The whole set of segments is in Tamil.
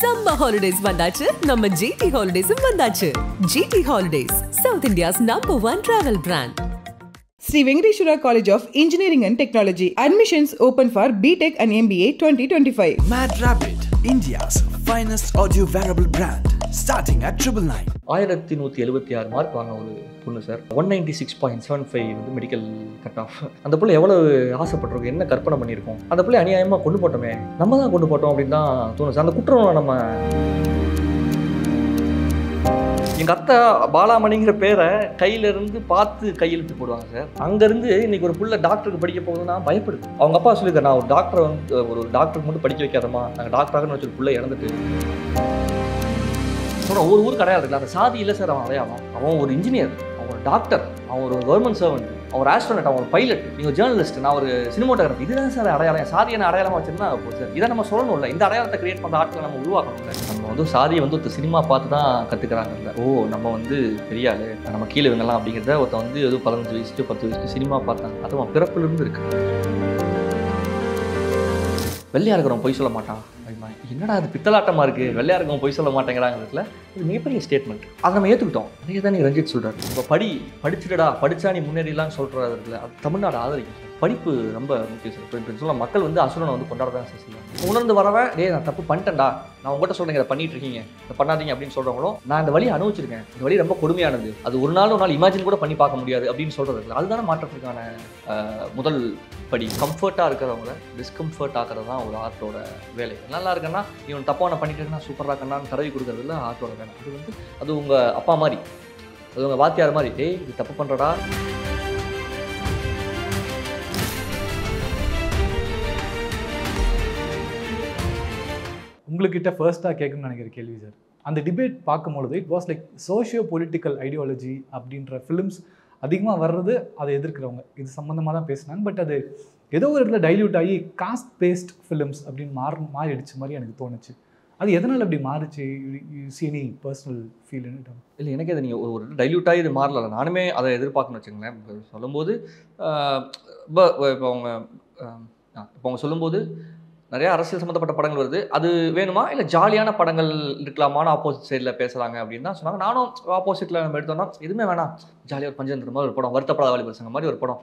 Summer holidays vandachu, நம்ம GT Holidays vandachu. GT Holidays, South India's #1 travel brand. Sri Venkateshwara College of Engineering and Technology. Admissions open for BTech and MBA 2025. Mad Rabbit, India's finest audio wearable brand, starting at 999. 1176 mark வாங்க ஒரு பொண்ணு சார். 196.75 வந்து மெடிக்கல் கட் ஆஃப். அந்த பிள்ளை எவ்வளவு ஆசைப்பட்டிருக்கோம், என்ன கற்பனை பண்ணியிருக்கோம். அந்த பிள்ளை அநியாயமாக கொண்டு போட்டோமே, நம்ம தான் கொண்டு போட்டோம் அப்படின்னு தான் தோணுச்சு. அந்த குற்றம் நம்ம எங்கள் அத்தை பாலாமணிங்கிற பேரை கையிலேருந்து பார்த்து கையெழுத்து போடுவாங்க சார். அங்கேருந்து இன்னைக்கு ஒரு புள்ள டாக்டருக்கு படிக்க போகுதுன்னா பயப்படுது. அவங்க அப்பா சொல்லியிருக்காரு, நான் ஒரு டாக்டரை வந்து ஒரு டாக்டருக்கு மட்டும் படிக்க வைக்காதம்மா, நாங்கள் டாக்டராகனு வச்சு ஒரு பிள்ளை இறந்துட்டு சொல்கிறோம். ஒரு ஊருக்கு அடையாளம் இருக்குல்ல, அந்த சாதி இல்லை சார். அவன் அடையாளம், அவன் ஒரு இன்ஜினியர், அவன் ஒரு டாக்டர், அவன் ஒரு கவர்மெண்ட் சர்வெண்ட், அவன் ஒரு ஆஸ்ட்ரோனட், அவன் ஒரு பைலட், நீங்கள் ஜேர்னலிஸ்ட், நான் ஒரு சினிமோட்டோகிராஃபர். இதுதான் சார் அடையாளம். சாதியான அடையாளமாக வச்சுருந்தா சார் இதை நம்ம சொல்லணும் இல்லை. இந்த அடையாளத்தை கிரியேட் பண்ணுற ஆட்களை நம்ம உருவாக்கணும். நம்ம வந்து சாதியை வந்து ஒரு சினிமா பார்த்து தான் கற்றுக்கிறாங்கல்ல. ஓ நம்ம வந்து பெரியாள், நம்ம கீழே இவங்கலாம் அப்படிங்கிறத ஒருத்தன் வந்து எதுவும் 15 வயசு 10 வயசு சினிமா பார்த்தாங்க. அதுவும் பிறப்பிலிருந்து இருக்கு. வெள்ளையா இருக்கிறவன் பொய் சொல்ல மாட்டான் அப்படிமா. என்னடா அது பித்தலாட்டமாக இருக்குது, வெள்ளையா இருக்கவன் பொய் சொல்ல மாட்டேங்கிறாங்கிறதுல இது மிகப்பெரிய ஸ்டேட்மெண்ட். அதை நம்ம ஏற்றுக்கிட்டோம். அதே தான் நீ ரஞ்சித் சொல்கிறார். இப்போ படிச்சுடா, படித்தா நீ முன்னேறிடலான்னு சொல்கிறது இருக்குல்ல, அது தமிழ்நாடு ஆதரிக்கும் சார். படிப்பு ரொம்ப முக்கியம் சார். இப்போ சொல்ல மக்கள் வந்து அசுரனை வந்து கொண்டாட தான் சார் செய்வாங்க. உணர்ந்து வரவன் நான் தப்பு பண்ணிட்டேன்டா, நான் உங்கள்கிட்ட சொல்கிறேன் இதை பண்ணிட்டு இருக்கீங்க, இதை பண்ணாதீங்க அப்படின்னு சொல்கிறவங்களும் நான் இந்த வழியை அனுபவிச்சிருக்கேன், இந்த வழி ரொம்ப கொடுமையானது, அது ஒரு நாள் இமேஜின் கூட பண்ணி பார்க்க முடியாது அப்படின்னு சொல்கிறது இருக்குல்ல, அதுதானே மாற்றத்துக்கான முதல் படி. கம்ஃபர்ட்டாக இருக்கிறவங்கள டிஸ்கம்ஃபர்ட் ஆகிறது தான் ஒரு ஆர்ட்டோட வேலை. நல்லா இருக்குன்னா இவன் தப்பான பண்ணிட்டு இருக்கா, சூப்பராக இருக்கனான்னு தடவி கொடுக்குறதுல ஆர்ட்டோட வேலை. அது வந்து அது உங்கள் அப்பா மாதிரி, அது உங்கள் வாத்தியார் மாதிரி, டேய் இது தப்பு பண்ணுறடா. உங்கள்கிட்ட ஃபர்ஸ்ட்டாக கேட்கணும்னு நினைக்கிற கேள்வி சார். அந்த டிபேட் பார்க்கும்பொழுது it was like socio political ideology அப்படின்ற ஃபிலிம்ஸ் அதிகமாக வர்றது, அதை எதிர்க்கிறவங்க இது சம்மந்தமாக தான் பேசினாங்க. பட் அது ஏதோ ஒரு இடத்துல டைல்யூட் ஆகி காஸ்ட் பேஸ்ட் ஃபிலிம்ஸ் அப்படின்னு மாறிடுச்சு மாதிரி எனக்கு தோணுச்சு. அது எதனால் அப்படி மாறிச்சு? சி எனி பர்சனல் ஃபீல் இல்லை, எனக்கு அது நீங்கள் ஒரு டைல்யூட்டாகி இது மாறல. நானுமே அதை எதிர்பார்க்கணும்னு வச்சுங்களேன். சொல்லும்போது இப்போ அவங்க சொல்லும்போது நிறைய அரசியல் சம்மந்தப்பட்ட படங்கள் வருது, அது வேணுமா இல்லை ஜாலியான படங்கள் இருக்கலாமான்னு ஆப்போசிட் சைடில் பேசுகிறாங்க அப்படின்னு தான் சொன்னாங்க. நானும் ஆப்போசிட்டில் நம்ம எடுத்தோம்னா எதுவுமே வேணாம், ஜாலியாக ஒரு பஞ்சந்திர மாதிரி ஒரு படம், வருத்தப்படாத வாலிபர் சங்கம் மாதிரி ஒரு படம்,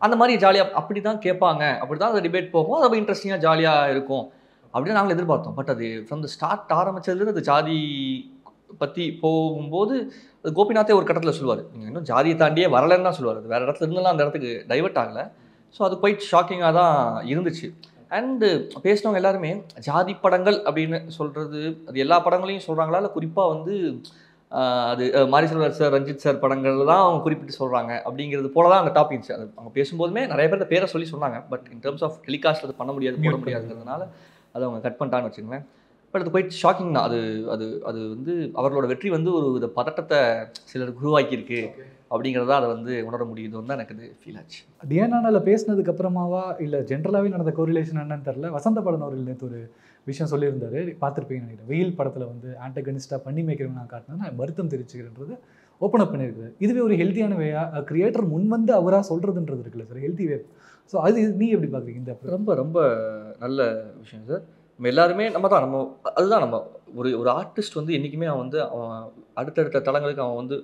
அந்த மாதிரி ஜாலியாக அப்படி தான் கேட்பாங்க, அப்படி தான் அந்த டிபேட் போகும், அது ரொம்ப இன்ட்ரெஸ்டிங்காக ஜாலியாக இருக்கும் அப்படின்னு நாங்கள் எதிர்பார்த்தோம். பட் அது ஃப்ரம் த ஸ்டார்ட் ஆரம்பிச்சதுலேருந்து அது ஜாதி பற்றி போகும்போது அது கோபிநாத்தே ஒரு கட்டத்தில் சொல்லுவார், நீங்கள் இன்னும் ஜாதியை தாண்டியே வரலன்னு தான் சொல்லுவார். அது வேறு இடத்துல இருந்தெல்லாம் அந்த இடத்துக்கு டைவெர்ட் ஆகலை. ஸோ அது குவைட் ஷாக்கிங்காக தான் இருந்துச்சு. அண்டு பேசினவங்க எல்லாருமே ஜாதி படங்கள் அப்படின்னு சொல்கிறது அது எல்லா படங்களையும் சொல்கிறாங்களா, இல்லை குறிப்பாக வந்து அது மாரி செல்வராஜ் சார், ரஞ்சித் சார் படங்கள் தான் அவங்க குறிப்பிட்டு சொல்கிறாங்க அப்படிங்கிறது போல தான் அந்த டாபிக்ஸ். அது அவங்க பேசும்போதுமே நிறைய பேர் பேரை சொல்லி சொன்னாங்க. But in terms of telecast அது பண்ண முடியாது, போட முடியாதுங்கிறதுனால அதை அவங்க கட் பண்ணிட்டான்னு வச்சுங்களேன். பட் அது குவைட் ஷாக்கிங் தான். அது அது அது வந்து அவர்களோட வெற்றி வந்து ஒரு வித பதட்டத்தை சிலருக்கு உருவாக்கியிருக்கு அப்படிங்கிறதா அதை வந்து உணர முடியுதுன்னு தான் எனக்கு அது ஃபீல் ஆச்சு. டிஎன்ஆனில் பேசினதுக்கு அப்புறமாவா இல்லை ஜென்ரலாகவே நடந்த கோரிலேஷன் என்னன்னு தெரில. வசந்த படன் அவர்கள் நேற்று ஒரு விஷயம் சொல்லியிருந்தாரு, பார்த்துருப்பீங்கன்னு நினைக்கிறேன். வெயில் படத்தில் வந்து ஆன்டகனிஸ்டாக பண்ணி மேய்க்கிறவங்க நான் காட்டினா நான் வருத்தம் தெரிவிச்சுக்கிறன்றது ஓப்பன் அப் பண்ணியிருக்காரு. இதுவே ஒரு ஹெல்த்தியான வேயாக கிரியேட்டர் முன் வந்து அவராக சொல்கிறதுன்றது இருக்குல்ல சார், ஹெல்த்தி வே. ஸோ அது நீ எப்படி பார்க்குறீங்க? இந்த ரொம்ப ரொம்ப நல்ல விஷயம் சார். நம்ம எல்லாருமே அதுதான் நம்ம ஒரு ஆர்டிஸ்ட் வந்து என்றைக்குமே அவன் வந்து அவன் அடுத்தடுத்த தளங்களுக்கு அவன் வந்து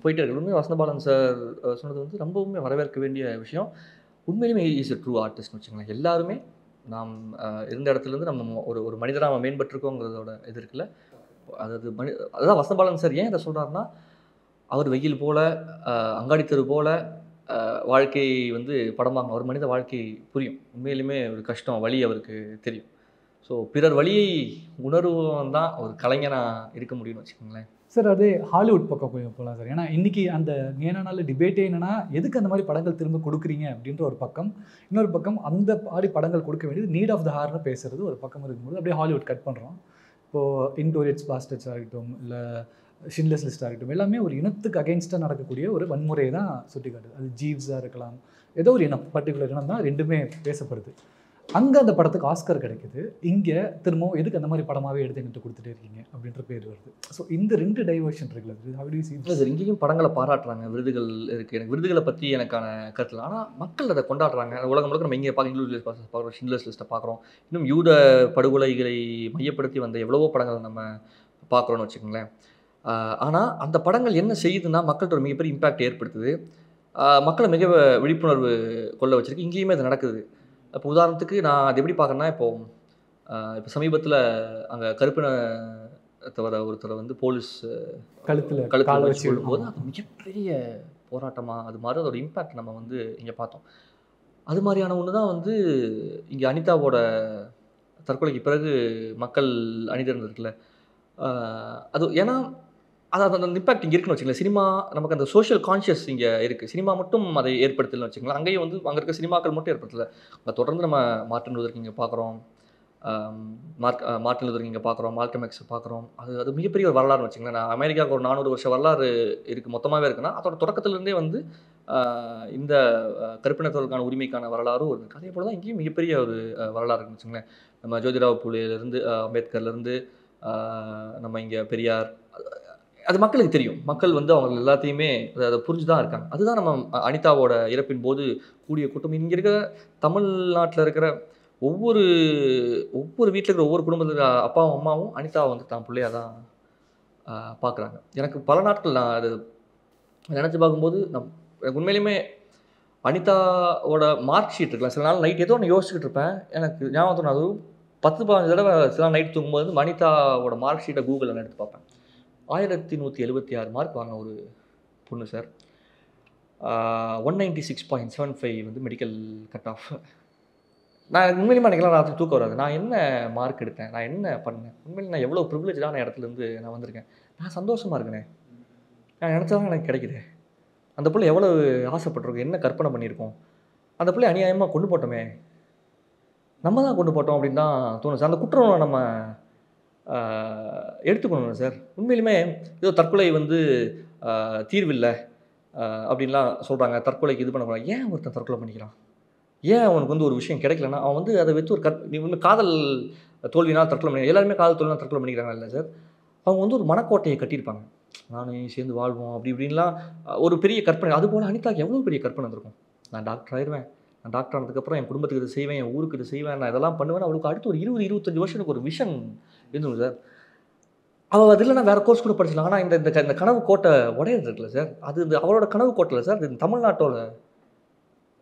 போயிட்டே இருக்கு. உண்மையாக வசந்தபாலன் சார் சொன்னது வந்து ரொம்பவுமே வரவேற்க வேண்டிய விஷயம். உண்மையிலுமே இஸ் எ ட்ரூ ஆர்டிஸ்ட்னு வச்சுங்களேன். எல்லாருமே நாம் இருந்த இடத்துலேருந்து நம்ம ஒரு மனிதராக அவன் மேம்பட்டிருக்கோங்கிறதோட இது இருக்குல்ல, அதுதான் வசந்தபாலன் சார் ஏன் இதை சொல்கிறாருன்னா, அவர் வெயில் போல் அங்காடி தெரு போல் வாழ்க்கை வந்து படமாங்க, ஒரு மனித வாழ்க்கை புரியும். உண்மையிலுமே ஒரு கஷ்டம் வலி அவருக்கு தெரியும். ஸோ பிறர் வழியை உணர்வன் தான் ஒரு கலைஞனாக இருக்க முடியும்னு வச்சுக்கோங்களேன் சார். அதே ஹாலிவுட் பக்கம் போகலாம் சார். ஏன்னா இன்றைக்கி அந்த நேனால டிபேட்டே என்னென்னா, எதுக்கு அந்த மாதிரி படங்கள் திரும்ப கொடுக்குறீங்க அப்படின்ற ஒரு பக்கம், இன்னொரு பக்கம் அந்த மாதிரி படங்கள் கொடுக்க வேண்டியது நீட் ஆஃப் த ஹார்னு பேசுகிறது ஒரு பக்கம் இருக்கும்போது அப்படியே ஹாலிவுட் கட் பண்ணுறோம். இப்போது இன்டோரியட்ஸ் பாஸ்டர்ஸ் ஆகட்டும், இல்லை ஷின்லெஸ் லிஸ்ட் ஆகட்டும், எல்லாமே ஒரு இனத்துக்கு அகெயின்ஸ்டாக நடக்கக்கூடிய ஒரு வன்முறையை தான் சுட்டி காட்டுது. அது ஜீவ்ஸாக இருக்கலாம், ஏதோ ஒரு இனம், பர்டிகுலர் இனம் தான் ரெண்டுமே பேசப்படுது. அங்கே அந்த படத்துக்கு ஆஸ்கர் கிடைக்குது, இங்கே திரும்பவும் எதுக்கு அந்த மாதிரி படமாகவே எடுத்து என்கிட்ட கொடுத்துட்டே இருக்கீங்க அப்படின்ற பேர் வருது. ஸோ இந்த 2 டைவர்ஷன் இருக்குல்ல, how do you see this? Sir இங்கேயும் படங்களை பாராட்டுறாங்க, விருதுகள் இருக்குது. எனக்கு விருதுகளை பற்றி எனக்கான கருத்தில், ஆனால் மக்கள் அதை கொண்டாடுறாங்க. உலகம் முழுக்க நம்ம இங்கே இங்கிலீஷ் பார்க்குறோம், ஷிண்ட்லர்ஸ் லிஸ்ட்டை பார்க்குறோம், இன்னும் யூத படுகொலைகளை மையப்படுத்தி வந்த எவ்வளவோ படங்கள் நம்ம பார்க்குறோன்னு வச்சுக்கோங்களேன். ஆனால் அந்த படங்கள் என்ன செய்யுதுன்னா மக்கள்கிட்ட ஒரு மிகப்பெரிய இம்பேக்ட் ஏற்படுத்துது, மக்களை மிக விழிப்புணர்வு கொள்ள வச்சிருக்கு. இங்கேயுமே அது நடக்குது. இப்போ உதாரணத்துக்கு நான் அது எப்படி பார்க்குறேன்னா, இப்போ சமீபத்தில் அங்கே கருப்பினத்தவரை ஒருத்தரை வந்து போலீஸ் கழுத்தில் வச்சு விடும்போது அது மிகப்பெரிய போராட்டமாக அது மாதிரி அதோட இம்பேக்ட் நம்ம வந்து இங்கே பார்த்தோம். அது மாதிரியான ஒன்று தான் வந்து இங்கே அனிதாவோட தற்கொலைக்கு பிறகு மக்கள் அணிதிருந்திருக்குல்ல, அது ஏன்னா அது அந்த இம்பாக்ட் இங்கே இருக்குன்னு வச்சுக்கலாம். சினிமா நமக்கு அந்த சோஷியல் கான்ஷியஸ் இங்கே இருக்குது. சினிமா மட்டும் அதை ஏற்படுத்தலன்னு வச்சுக்கலாம். அங்கேயும் வந்து அங்கே இருக்க சினிமாக்கள் மட்டும் ஏற்படுத்தலை. தொடர்ந்து நம்ம மார்ட்டின் லூதர் கிங்கை பார்க்குறோம், மார்ட்டின் லூதர் கிங்கை பார்க்குறோம், மால்கம் எக்ஸ் பார்க்குறோம். அது மிகப்பெரிய ஒரு வரலாறுன்னு வச்சுங்களேன். நான் அமெரிக்காவுக்கு ஒரு 400 வருஷ வரலாறு இருக்குது, மொத்தமாகவே இருக்குன்னா அதோட தொடக்கத்துலேருந்தே வந்து இந்த கருப்பினத்தவர்களுக்கான உரிமைக்கான வரலாறும் இருக்குது. அதே போல் தான் இங்கேயும் மிகப்பெரிய ஒரு வரலாறு இருக்குன்னு வச்சுங்களேன். நம்ம ஜோதிராவ் பூலேலேருந்து அம்பேத்கர்லேருந்து நம்ம இங்கே பெரியார், அது மக்களுக்கு தெரியும். மக்கள் வந்து அவங்க எல்லாத்தையுமே அதை புரிஞ்சு தான் இருக்காங்க. அதுதான் நம்ம அனிதாவோட இறப்பின் போது கூடிய கூட்டம். இங்கே இருக்கிற தமிழ்நாட்டில் இருக்கிற ஒவ்வொரு வீட்டில் இருக்கிற ஒவ்வொரு குடும்பத்தில் அப்பாவும் அம்மாவும் அனிதாவை வந்து தான் பிள்ளையாக தான் பார்க்குறாங்க. எனக்கு பல நாட்கள் நான் அது நினச்சி பார்க்கும்போது எனக்கு உண்மையிலுமே அனிதாவோட மார்க் ஷீட் இருக்கலாம். சில நாள் நைட் ஏதோ ஒன்று யோசிச்சுக்கிட்டு இருப்பேன், எனக்கு ஞாபகம் அதுவும் 10-15 தடவை சில நைட் தூங்கும்போது அனிதாவோட மார்க் ஷீட்டை கூகுளில் எடுத்து பார்ப்பேன். 1176 மார்க் வாங்க ஒரு பொண்ணு சார். 196.75 வந்து மெடிக்கல் கட் ஆஃப். நான் உண்மையிலுமே நினைக்கலாம் ராத்திரி தூக்கம் வராது. நான் என்ன மார்க் எடுத்தேன், நான் என்ன பண்ணேன், உண்மையிலே நான் எவ்வளோ ப்ரிவிலேஜான இடத்துலேருந்து நான் வந்திருக்கேன். நான் சந்தோஷமாக இருக்கேனே, நான் நினச்சாதான் எனக்கு கிடைக்குது. அந்த பிள்ளை எவ்வளோ ஆசைப்பட்டிருக்கோம், என்ன கற்பனை பண்ணியிருக்கோம். அந்த பிள்ளை அநியாயமாக கொண்டு போட்டோமே, நம்ம தான் கொண்டு போட்டோம் அப்படின்னு தான் தோணுச்சு. அந்த குற்றம் நம்ம எடுத்துக்கணும் சார். உண்மையிலுமே ஏதோ தற்கொலை வந்து தீர்வில்லை அப்படின்லாம் சொல்கிறாங்க, தற்கொலைக்கு இது பண்ணக்கூடாது. ஏன் ஒருத்தன் தற்கொலை பண்ணிக்கிறான்? ஏன் அவனுக்கு வந்து ஒரு விஷயம் கிடைக்கலன்னா அவன் வந்து அதை வச்சு ஒரு நீ வந்து காதல் தோல்வினால் தற்கொலை பண்ணி, எல்லாருமே காதல் தோல்வினால் தற்கொலை பண்ணிக்கிறாங்க இல்லை சார். அவங்க வந்து ஒரு மனக்கோட்டையை கட்டியிருப்பாங்க, நானும் சேர்ந்து வாழ்வோம் அப்படி இப்படின்லாம் ஒரு பெரிய கற்பனை. அதுபோல் அனிதாக்கு எவ்வளோ பெரிய கற்பனை இருந்திருக்கும். நான் டாக்டர் ஆயிடுவேன், நான் டாக்டர் ஆனதுக்கப்புறம் என் குடும்பத்துக்கு இது செய்வேன், என் ஊருக்கு இது செய்வேன், நான் இதெல்லாம் பண்ணுவேன். அவளுக்கு அடுத்து ஒரு 20-25 வருஷத்துக்கு ஒரு விஷன் இருந்துடும் சார். அவள் அது இல்லைனா வேறு கோர்ஸ் கூட படிச்சிடலாம். ஆனால் இந்த கனவு கோட்டை உடையிறது இருக்குல்ல சார், அது அவளோட கனவு கோட்டையில் சார், இது தமிழ்நாட்டோட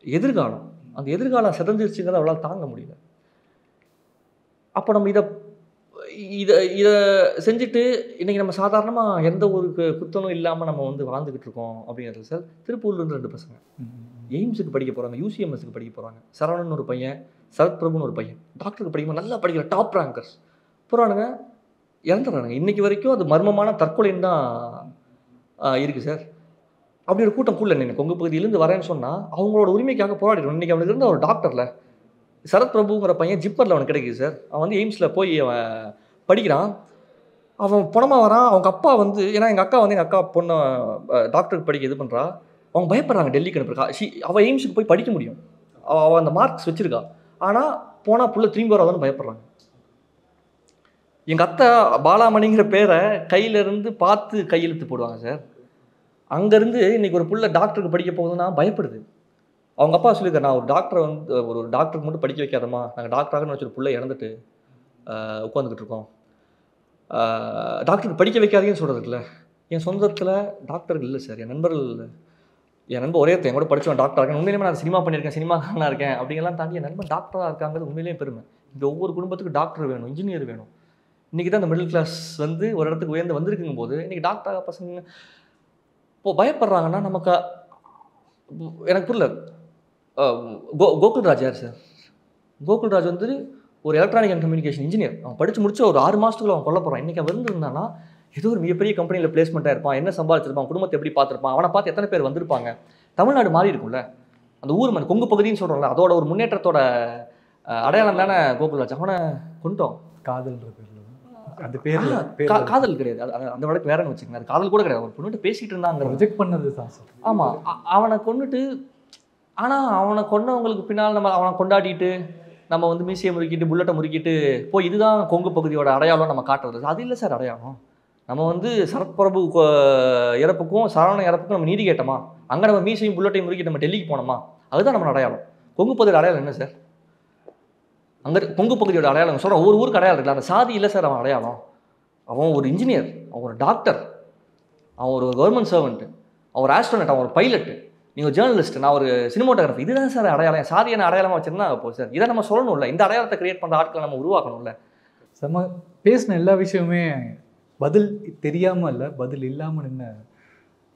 எதிர்காலம். அந்த எதிர்காலம் சிதஞ்சிருச்சுங்கிறத அவளால் தாங்க முடியல. அப்போ நம்ம இதை செஞ்சுட்டு இன்றைக்கி நம்ம சாதாரணமாக எந்த ஒரு குத்தனும் இல்லாமல் நம்ம வந்து வாழ்ந்துக்கிட்டு இருக்கோம் அப்படிங்கிறது சார். திருப்பூர்லேருந்து 2 பசங்க எய்ம்ஸுக்கு படிக்க போகிறாங்க, UCMSக்கு படிக்க போகிறாங்க. சரவணன் ஒரு பையன், சரத் பிரபுன்னு ஒரு பையன், டாக்டருக்கு படிக்கும்போது நல்லா படிக்கிற டாப் ரேங்கர்ஸ் போகிறானுங்க, இறந்துடுறானுங்க. இன்றைக்கி வரைக்கும் அது மர்மமான தற்கொலைன்னு தான் இருக்குது சார். அப்படி ஒரு கூட்டம் கூட இல்லை. கொங்கு பகுதியிலேருந்து வரேன்னு சொன்னால் அவங்களோட உரிமைக்காக போராடிடும். இன்றைக்கி அவனுக்கு இருந்த ஒரு டாக்டரில் சரத் பிரபுங்கிற பையன் ஜிப்பரில் அவனுக்கு கிடைக்குது சார். அவன் வந்து எய்ம்ஸில் போய் அவன் படிக்கிறான். அவன் பணமாக வரான். அவங்க அப்பா வந்து, ஏன்னா எங்கள் அக்கா பொண்ணை டாக்டருக்கு படிக்க இது பண்ணுறா, அவங்க பயப்படுறாங்க டெல்லிக்கு அனுப்புறா. அவள் எய்ம்ஸுக்கு போய் படிக்க முடியும், அவள் அந்த மார்க்ஸ் வச்சுருக்கா. ஆனால் போனால் புள்ள திரும்பி வராதான்னு பயப்படுறாங்க. எங்கள் அத்தை பாலாமணிங்கிற பேரை கையிலேருந்து பார்த்து கையெழுத்து போடுவாங்க சார். அங்கேருந்து இன்றைக்கி ஒரு புள்ள டாக்டருக்கு படிக்க போகுதுன்னா பயப்படுது. அவங்க அப்பா சொல்லியிருக்காரு, நான் ஒரு டாக்டரை வந்து ஒரு டாக்டருக்கு மட்டும் படிக்க வைக்காதம்மா, நாங்கள் டாக்டராகனு வச்சு ஒரு பிள்ளை இறந்துட்டு உட்காந்துக்கிட்டு இருக்கோம், டாக்டருக்கு படிக்க வைக்காதீங்கன்னு சொல்கிறதுக்குல. என் சொந்தத்தில் டாக்டர்கள் இல்லை சார். என் நண்பர் ஒரே என் கூட படித்தவன் டாக்டராக இருக்கேன். உண்மையிலேயே நான் சினிமா பண்ணியிருக்கேன், சினிமாக்காரனாக இருக்கேன் அப்படிங்கெல்லாம் தாண்டி என் நண்பன் டாக்டராக இருக்காங்கிறது உண்மையிலேயே பெருமை. இங்கே ஒவ்வொரு குடும்பத்துக்கு டாக்டர் வேணும், இன்ஜினியர் வேணும். இன்றைக்கி தான் இந்த மிடில் கிளாஸ் வந்து ஒரு இடத்துக்கு உயர்ந்து வந்திருக்குங்கும் போது இன்றைக்கி டாக்டராக பசங்க இப்போது பயப்படுறாங்கன்னா நமக்கு எனக்கு புரியல. கோகுல்ராஜ் யார் சார்? கோகுல்ராஜ் வந்து ஒரு எலக்ட்ரானிக் அண்ட் கம்யூனிகேஷன் இன்ஜினியர். அவன் படித்து முடிச்சு ஒரு 6 மாதத்துக்குள்ள அவன் கொல்ல போகிறான். இன்றைக்கி அவன் இருந்திருந்தானா ஏதோ ஒரு மிகப்பெரிய கம்பெனியில் பிளேஸ்மெண்ட்டாக இருப்பான், என்ன சம்பாதிச்சிருப்பான், குடும்பத்தை எப்படி பார்த்துருப்பான், அவனை பார்த்து எத்தனை பேர் வந்திருப்பாங்க. தமிழ்நாடு மாறி இருக்கும்ல, அந்த ஊர் மண் கொங்கு பகுதின்னு சொல்கிறோம்ல, அதோட ஒரு முன்னேற்றத்தோட அடையாளம் தானே கோகுல்ராஜ். அவனை கொண்டோம். காதல்ன்ற பேரில் அந்த பேர் காதல் கிடையாது, அந்த வழக்கு வேறன்னு வச்சுக்கோங்க. அது காதல் கூட கிடையாது. ஒரு பொண்ணுகிட்ட பேசிகிட்டு இருந்தாங்க, ரிஜெக்ட் பண்ணது தான் சார். ஆமாம், அவனை கொண்டுட்டு, ஆனால் அவனை கொண்டவங்களுக்கு பின்னால் நம்ம அவனை கொண்டாடிட்டு நம்ம வந்து மீசையை முறுக்கிட்டு புல்லட்டை முறுக்கிட்டு போய் இதுதான் கொங்கு பகுதியோட அடையாளம் நம்ம காட்டுறது. அது இல்லை சார் அடையாளம். நம்ம வந்து சரத்பிரபு இறப்புக்கும் சரவணன் இறப்புக்கும் நம்ம நீதி கேட்டோமா? அங்கே நம்ம மீசையும் புல்லட்டையும் முறுக்கிட்டு நம்ம டெல்லிக்கு போனோமா? அதுதான் நம்ம அடையாளம். கொங்கு பகுதியோட அடையாளம் என்ன சார்? அங்கே கொங்கு பகுதியோட அடையாளம் சொல்கிறோம். ஒவ்வொரு ஊருக்கு அடையாளம் இருக்குல்ல, அந்த சாதி இல்லை சார் அவன் அடையாளம். அவன் ஒரு இன்ஜினியர், அவன் ஒரு டாக்டர், அவன் ஒரு கவர்மெண்ட் சர்வெண்ட்டு, அவன் ஒரு ஆஸ்ட்ரோனட், அவன் ஒரு பைலட்டு, நீங்கள் ஒரு ஜேர்னலிஸ்ட், நான் ஒரு சினிமோட்டோகிராஃபர். இதுதான் சார் அடையாளம். சாதியான அடையாளமாக வச்சுருந்தா போகுது சார். இதை நம்ம சொல்லணும்ல, இந்த அடையாளத்தை கிரியேட் பண்ணுற ஆட்களை நம்ம உருவாக்கணும்ல. செம்ம பேசின எல்லா விஷயமுமே பதில் தெரியாமல் இல்லை, பதில் இல்லாமல் நின்ன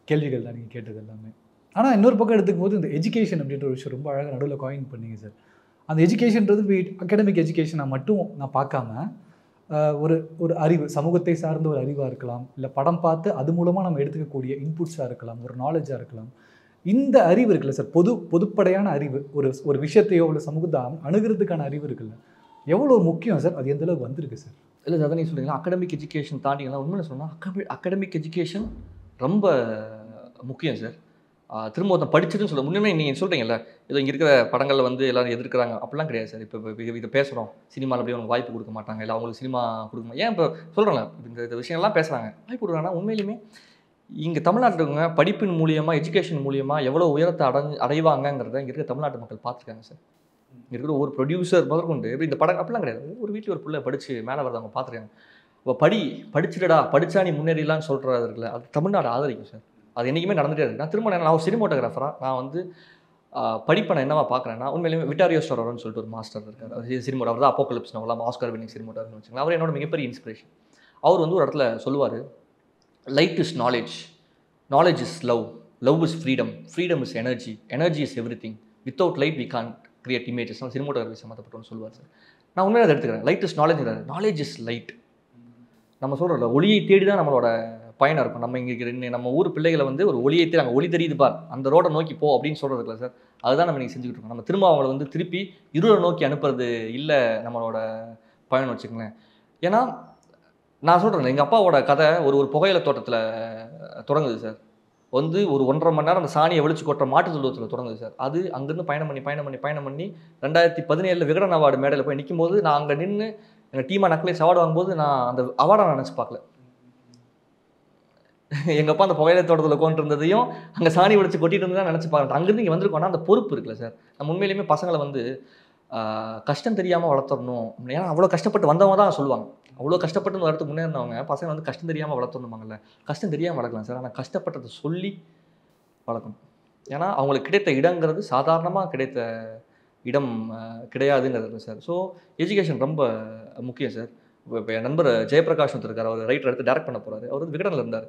கேள்விகள் தான் நீங்கள் கேட்டது எல்லாமே. ஆனால் இன்னொரு பக்கம் எடுத்துக்கும் போது இந்த எஜுகேஷன் அப்படின்ற ஒரு விஷயம் ரொம்ப அழகாக நடுவில் காயின் பண்ணீங்க சார். அந்த எஜுகேஷன்றது அகாடமிக் எஜுகேஷனை மட்டும் நான் பார்க்காம ஒரு அறிவு, சமூகத்தை சார்ந்த ஒரு அறிவாக இருக்கலாம், இல்லை படம் பார்த்து அது மூலமாக நம்ம எடுத்துக்கக்கூடிய இன்புட்ஸாக இருக்கலாம், ஒரு நாலேஜாக இருக்கலாம். இந்த அறிவு இருக்குல்ல சார், பொதுப்படையான அறிவு, ஒரு விஷயத்தையோ இல்லை சமூகத்தை அணுகிறதுக்கான அறிவு இருக்குல்ல, எவ்வளோ முக்கியம் சார்? அது எந்த அளவுக்கு வந்திருக்கு சார்? இல்லை சார், நீங்கள் சொல்கிறீங்களா அகாடமிக் எஜுகேஷன் தாண்டிங்களா? உண்மையில சொன்னால் அகாடமிக் எஜுகேஷன் ரொம்ப முக்கியம் சார். திரும்ப ஒருத்தன் படிச்சுட்டுன்னு சொல்ல முன்னே நீங்கள் சொல்கிறீங்கல்ல, ஏதோ இங்கே இருக்கிற படங்களில் வந்து எல்லோரும் எதிர்க்கிறாங்க, அப்படிலாம் கிடையாது சார். இப்போ இதை பேசுகிறோம், சினிமாவில் அப்படியே அவங்க வாய்ப்பு கொடுக்க மாட்டாங்க, இல்லை அவங்களுக்கு சினிமா கொடுக்க ஏன் இப்போ சொல்கிறேன்ல, இந்த விஷயங்கள்லாம் பேசுகிறாங்க, வாய்ப்பு கொடுக்குறாங்கன்னா உண்மையிலுமே இங்கே தமிழ்நாட்டில் இருக்கவங்க படிப்பின் மூலியமாக, எஜுகேஷன் மூலியமாக எவ்வளோ உயரத்தை அடைவாங்கங்கிறத இங்கே இருக்கிற தமிழ்நாட்டு மக்கள் பார்த்துருக்காங்க சார். இங்கே இருக்கிற ஒரு ப்ரொடியூசர் முதற்கொண்டு இப்படி இந்த படம் அப்படிலாம் கிடையாது. ஒரு வீட்டில் ஒரு பிள்ளை படித்து மேலே வரதவங்க பார்த்துருக்காங்க. இப்போ படிச்சுடா, படித்தா நீ முன்னேறிலான்னு சொல்கிறது இருக்குல்ல, அது தமிழ்நாடு ஆதரிக்கும் சார். அது என்றைக்குமே நடந்துகிட்டே இருக்குது. நான் திரும்ப நான் ஒரு சினிமோட்டோகிராஃபராக நான் வந்து படிப்பை நான் என்னவா பார்க்குறேன்னா, உண்மையிலேயே விட்டாரியோ ஸ்டோரர்னு சொல்லிட்டு ஒரு மாஸ்டர் இருக்கார். அவர் சினிமோட்டோ, அவர் தான் அப்போகலிப்ஸ் நோவலாம் ஆஸ்கார் வின்னிங் சினிமோட்டோன்னு வச்சுக்கலாம். அவர் என்னோட மிகப்பெரிய இன்ஸ்பிரேஷன். அவர் வந்து ஒரு இடத்துல சொல்லுவார், light is knowledge, knowledge is love, love is freedom, freedom is energy, energy is everything, without light we can't create images. Cinematography சம்மந்தப்பட்டோன்னு சொல்லுவார் சார். நான் உண்மையாக அதை எடுத்துக்கிறேன். Light is knowledge, knowledge is light. நம்ம சொல்கிறோம்ல, ஒளியை தேடி தான் நம்மளோட பயணம் இருக்கும். நம்ம இங்கே நம்ம ஊர் பிள்ளைகளை வந்து ஒரு ஒளியை தேடி, அங்கே ஒளி தெரியுது பார், அந்த ரோடை நோக்கி போ அப்படின்னு சொல்கிறதுல சார், அதுதான் நம்ம நீங்கள் செஞ்சுக்கிட்டு இருக்கோம். நம்ம திரும்ப அவங்களை வந்து திருப்பி இருளை நோக்கி அனுப்புறது இல்லை நம்மளோட பயணம் வச்சுக்கங்களேன். ஏன்னா நான் சொல்கிறேன், எங்கள் அப்பாவோட கதை ஒரு புகையிலை தோட்டத்தில் தொடங்குது சார். வந்து ஒரு 1.5 மணி நேரம் அந்த சாணியை வெளிச்சு கொட்டுற மாட்டு தொழுவத்தில் தொடங்குது சார். அது அங்கேருந்து பயணம் பண்ணி 2017 விகடன் அவார்டு மேடையில் போய் நிற்கும் போது, நான் அங்கே நின்று எங்கள் டீமாக நக்கலேஸ் அவார்டு வாங்கும்போது நான் அந்த அவார்டை நான் நினச்சி பார்க்கல. எங்கள் அப்பா அந்த புகையிலை தோட்டத்தில் கொண்டு இருந்ததையும் அங்கே சாணி வடிச்சு கொட்டிட்டு இருந்ததான் நினச்சி பார்க்குறேன். அங்கேருந்து இங்கே வந்திருக்கோன்னா அந்த பொறுப்பு இருக்குல்ல சார். நம்ம உண்மையிலேயுமே பசங்களை வந்து கஷ்டம் தெரியாமல் வளர்த்துடணும். ஏன்னா அவ்வளோ கஷ்டப்பட்டு வந்தவங்க தான் சொல்லுவாங்க, அவ்வளோ கஷ்டப்பட்டு வரத்துக்கு முன்னேறினவங்க பசங்க வந்து கஷ்டம் தெரியாமல் வளர்த்துணுமாங்கல்ல. கஷ்டம் தெரியாமல் வளர்க்கலாம் சார், ஆனால் கஷ்டப்பட்டதை சொல்லி வளர்க்கணும். ஏன்னா அவங்களுக்கு கிடைத்த இடங்கிறது சாதாரணமாக கிடைத்த இடம் கிடையாதுங்கிறது சார். ஸோ எஜுகேஷன் ரொம்ப முக்கியம் சார். இப்போ என் நண்பர் ஜெயபிரகாஷ் இருக்கார், அவர் ரைட்டர் எடுத்து டேரக்ட் பண்ண போகிறாரு. அவர் வந்து விகடனில் இருந்தார்.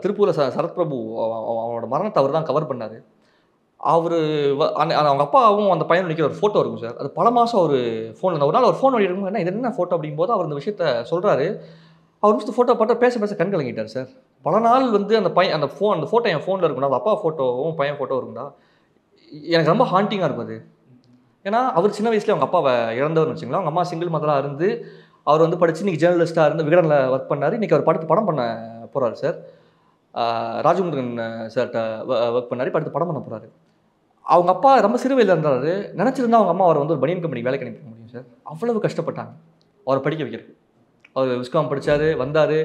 திருப்பூரில் சரத்பிரபு அவனோட மரணத்தை அவர் தான் கவர் பண்ணார். அவங்க அப்பாவும் அந்த பையன் நிற்கிற ஒரு ஃபோட்டோ இருக்கும் சார். அது பல மாதம் ஒரு ஃபோனில் ஒரு நாள் ஒரு ஃபோன் வழி இருக்கும், என்ன இது என்ன ஃபோட்டோ அப்படிங்கும்போது அவர் இந்த விஷயத்த சொல்கிறாரு. அவர் வந்து ஃபோட்டோ பார்த்து பேச கண் கலங்கிட்டார் சார். பல நாள் வந்து அந்த ஃபோட்டோ என் ஃபோனில் இருக்கும்டா, அந்த அப்பா ஃபோட்டோவும் பையன் ஃபோட்டோ இருக்கும்டா, எனக்கு ரொம்ப ஹாண்டிங்காக இருக்கும் அது. ஏன்னா அவர் சின்ன வயசுலேயே அவங்க அப்பாவை இறந்தவர்னு வச்சுங்களேன். அவங்க அம்மா சிங்கிள் மதராக இருந்து அவர் வந்து படித்து இன்றைக்கி ஜேர்னலிஸ்ட்டாக இருந்து விகடனில் ஒர்க் பண்ணார். இன்றைக்கி அவர் படம் பண்ண போகிறாரு சார். ராஜமுருகன் சார்கிட்ட ஒர்க் பண்ணார், இப்போ அடுத்து படம் பண்ண போகிறாரு. அவங்க அப்பா ரொம்ப சிறு வயதில் இருந்தார். நினச்சிருந்தா அவங்க அம்மா அவரை வந்து ஒரு பனியன் கம்பெனி வேலைக்கு அனுப்ப முடியும் சார். அவ்வளவு கஷ்டப்பட்டாங்க அவரை படிக்க வைக்கிறது. அவர் விஸ்காம் படித்தார், வந்தார்.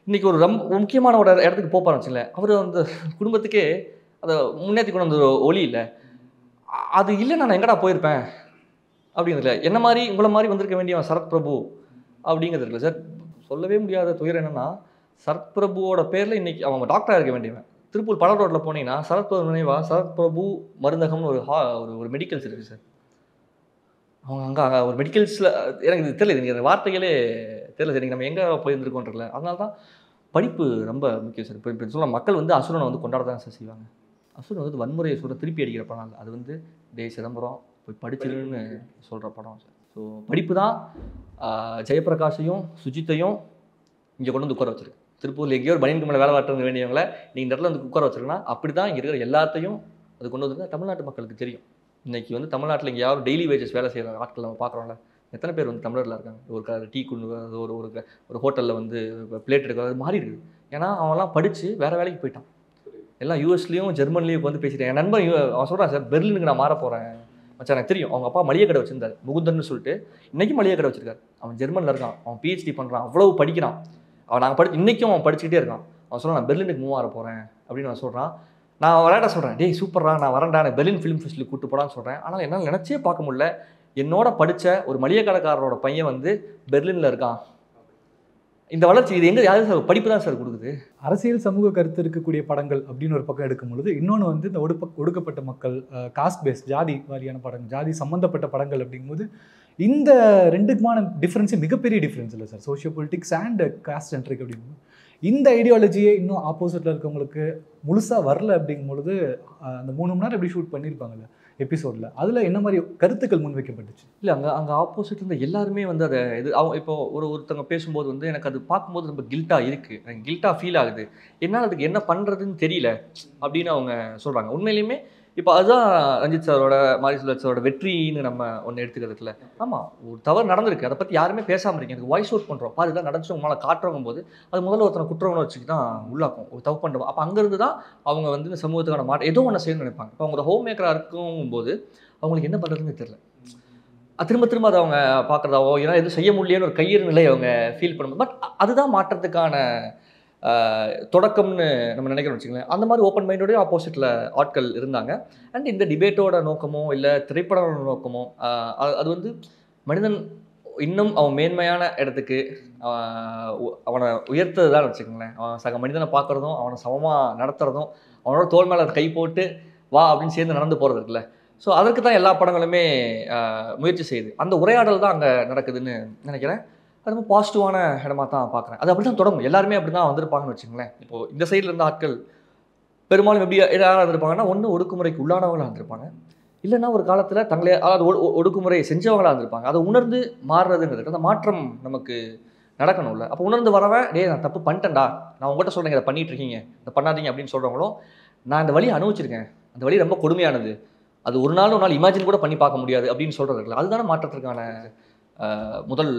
இன்றைக்கி ஒரு ரொம்ப முக்கியமான ஒரு இடத்துக்கு போப்பான்னு வச்சுங்களேன். அவர் அந்த குடும்பத்துக்கே அதை முன்னேற்றி கொண்டு வந்த ஒளி இல்லை. அது இல்லை, நான் எங்கடா போயிருப்பேன் அப்படிங்கிறதுல என்ன மாதிரி உங்களை மாதிரி வந்திருக்க வேண்டிய சரத்பிரபு அப்படிங்கிறது இருக்குல்ல சார். சொல்லவே முடியாத துயரம் என்னென்னா, சரத்பிரபுவோட பேரில் இன்றைக்கி அவன் டாக்டராக இருக்க வேண்டியவன். திருப்பூர் பல ரோட்டில் போனீங்கன்னா சரத்பிரபு நினைவாக சரத்பிரபு மருந்தகம்னு ஒரு மெடிக்கல்ஸ் இருக்குது சார். அவங்க அங்கே ஒரு மெடிக்கல்ஸில் எனக்கு இது தெரியல, எனக்கு வார்த்தைகளே தெரியல சார். நம்ம எங்கே போயிருந்துருக்கோன்றல. அதனால தான் படிப்பு ரொம்ப முக்கியம் சார். இப்போ சொல்ல மக்கள் வந்து அசுரனை வந்து கொண்டாட தான் சார் செய்வாங்க. அசுரன் வந்து வன்முறையை திருப்பி அடிக்கிற படம் அது வந்து சிதம்பரம் போய் படிச்சிருன்னு சொல்கிற படம் சார். ஸோ படிப்பு தான் ஜெயபிரகாஷையும் சுஜித்தையும் இங்கே கொண்டு வந்து உட்கார வச்சிருக்கு. திருப்பூரில் எங்கேயோ ஒரு பனியனுக்கு மேலே வேலை வாட்ட வேண்டியவங்களை நீங்கள் இந்த இடத்துல வந்து உட்கார வச்சிருக்கனா, அப்படி தான் இங்கே இருக்கிற எல்லாத்தையும் அது கொண்டு வந்து தமிழ்நாட்டு மக்களுக்கு தெரியும். இன்றைக்கி வந்து தமிழ்நாட்டில் இங்கே யாரும் டெய்லி வேஜஸ் வேலை செய்கிற ஆட்கள் நம்ம பார்க்குறோம்ல, எத்தனை பேர் வந்து தமிழரில் இருக்காங்க. ஒரு டீ கொண்டு ஒரு ஹோட்டலில் வந்து பிளேட் எடுக்கிறது மாறி இருக்குது. ஏன்னா அவன்லாம் படித்து வேறு வேலைக்கு போயிட்டான். எல்லாம் யூஎஸ்லேயும் ஜெர்மன்லேயும் வந்து பேசிட்டேன். என் நண்பன் அவன் சொல்கிறான் சார், பெர்லினுக்கு நான் மாற போகிறேன், மச்சான் எனக்கு தெரியும் அவங்க அப்பா மளிகை கடை வச்சிருந்தாரு முகுந்தன்னு சொல்லிட்டு, இன்றைக்கும் மளிகை கடை வச்சிருக்காரு. அவன் ஜெர்மனில் இருக்கான், அவன் PhD பண்ணுறான், அவ்வளவு படிக்கிறான். அவன் நாங்கள் இன்றைக்கும் அவன் படிச்சுக்கிட்டே இருக்கான். அவன் சொல்கிறான் நான் பெர்லினுக்கு மூவ் ஆக போகிறேன் அப்படின்னு அவன் சொல்கிறான். நான் விளையாட சொல்கிறேன், டேய் சூப்பர்ரா நான் வரேன்டா எனக்கு பெர்லின் ஃபிலிம் ஃபெஸ்டிவலுக்கு கூப்பிட்டு போடான்னு சொல்கிறேன். ஆனால் என்னால் நினச்சே பார்க்க முடியல, என்னோட படித்த ஒரு மளிகை கடைக்காரரோட பையன் வந்து பெர்லினில் இருக்கான். இந்த வளர்ச்சி இது எங்கே யாரும் சார் படிப்பு தான் சார் கொடுக்குது. அரசியல் சமூக கருத்து இருக்கக்கூடிய படங்கள் அப்படின்னு ஒரு பக்கம் எடுக்கும் பொழுது, இன்னொன்று வந்து இந்த ஒடுக்கப்பட்ட மக்கள், காஸ்ட் பேஸ், ஜாதி வாரியான படங்கள், ஜாதி சம்மந்தப்பட்ட படங்கள் அப்படிங்கும்போது இந்த ரெண்டுக்குமான டிஃப்ரென்ஸு மிகப்பெரிய டிஃப்ரென்ஸ் இல்லை sir. Socio politics and cost centric அப்படிங்கும்போது இந்த ஐடியாலஜியே இன்னும் ஆப்போசிட்டில் இருக்கவங்களுக்கு முழுசாக வரல அப்படிங்கும்பொழுது அந்த 3 மணி நேரம் எப்படி ஷூட் பண்ணியிருப்பாங்கல்ல எபிசோடில், அதில் என்ன மாதிரி கருத்துக்கள் முன்வைக்கப்பட்டுச்சு? இல்லை அங்கே ஆப்போசிட் இருந்த எல்லாருமே வந்து அதை அவங்க இப்போ ஒருத்தவங்க பேசும்போது வந்து எனக்கு அது பார்க்கும்போது ரொம்ப கில்ட்டாக இருக்குது, எனக்கு கில்ட்டாக ஃபீல் ஆகுது, என்னால் அதுக்கு என்ன பண்ணுறதுன்னு தெரியல அப்படின்னு அவங்க சொல்கிறாங்க. உண்மையிலுமே இப்போ அதுதான் ரஞ்சித் சாரோட மாரி செல்வராஜ் சாரோட வெற்றின்னு நம்ம ஒன்று எடுத்துக்கிறதுல. ஆமாம் ஒரு தவறு நடந்திருக்கு, அதை பற்றி யாருமே பேசாமல் இருக்கு, எனக்கு வாய்ஸ் அவுட் பண்ணுறோம் பாரு இதெல்லாம் நடந்துச்சு உங்களால் காட்டுறவங்க போது அது முதல்ல ஒருத்தனை குற்றவனை வச்சுட்டு தான் உள்ளாக்கும், ஒரு தப்பு பண்ணுறோம். அப்போ அங்கேருந்து தான் அவங்க வந்து இந்த சமூகத்துக்கான ஏதோ ஒன்று செய்யணும்னு நினைப்பாங்க. இப்போ அவங்க ஹோம் மேக்கராக இருக்கும்போது அவங்களுக்கு என்ன பண்ணுறதுன்னு தெரியல, திரும்ப அதை அவங்க பார்க்குறதாவோ ஏன்னா எதுவும் செய்ய முடியலன்னு ஒரு கையிறு நிலை அவங்க ஃபீல் பண்ணும்போது, பட் அதுதான் மாற்றத்துக்கான தொடக்கம்னு நம்ம நினைக்கிறோம் வச்சுங்களேன். அந்த மாதிரி ஓப்பன் மைண்டோடய ஆப்போசிட்டில் ஆட்கள் இருந்தாங்க. அண்ட் இந்த டிபேட்டோட நோக்கமோ இல்லை திரைப்படோட நோக்கமோ அது வந்து மனிதன் இன்னும் அவன் மேன்மையான இடத்துக்கு அவனை உயர்த்தது தான் வச்சுக்கோங்களேன். அவன் சக மனிதனை பார்க்குறதும் அவனை சமமாக நடத்துகிறதும் அவனோட தோல் மேலே கை போட்டு வா அப்படின்னு சேர்ந்து நடந்து போகிறது இருக்குல்ல. ஸோ அதற்கு தான் எல்லா படங்களுமே முயற்சி செய்யுது. அந்த உரையாடல் தான் அங்கே நடக்குதுன்னு நினைக்கிறேன். அது ரொம்ப பாசிட்டிவான இடமா தான் பார்க்குறேன். அது அப்படி தான் தொடங்கும், எல்லாருமே அப்படி தான் வந்திருப்பாங்கன்னு வச்சுங்களேன். இப்போது இந்த சைடில் இருந்த ஆட்கள் பெரும்பாலும் எப்படி யாராக இருந்திருப்பாங்கன்னா, ஒன்று ஒடுக்குமுறைக்கு உள்ளானவங்களாக இருந்திருப்பாங்க, இல்லைன்னா ஒரு காலத்தில் தங்களே அதாவது ஒடுக்குமுறை செஞ்சவங்களாக இருந்திருப்பாங்க. அதை உணர்ந்து மாறுறதுங்கிறது அந்த மாற்றம் நமக்கு நடக்கணும்ல. அப்போ உணர்ந்து வரவன் நான் தப்பு பண்ணிட்டேன்டா, நான் உங்கள்கிட்ட சொல்கிறேன் இதை பண்ணிட்டு இருக்கீங்க, இதை பண்ணாதீங்க அப்படின்னு சொல்கிறவங்களும் நான் இந்த வழியை அனுபவிச்சிருக்கேன், அந்த வழி ரொம்ப கொடுமையானது, அது ஒரு நாள் இமேஜின் கூட பண்ணி பார்க்க முடியாது அப்படின்னு சொல்கிறது இருக்குல்ல, அதுதானே மாற்றத்திற்கான முதல்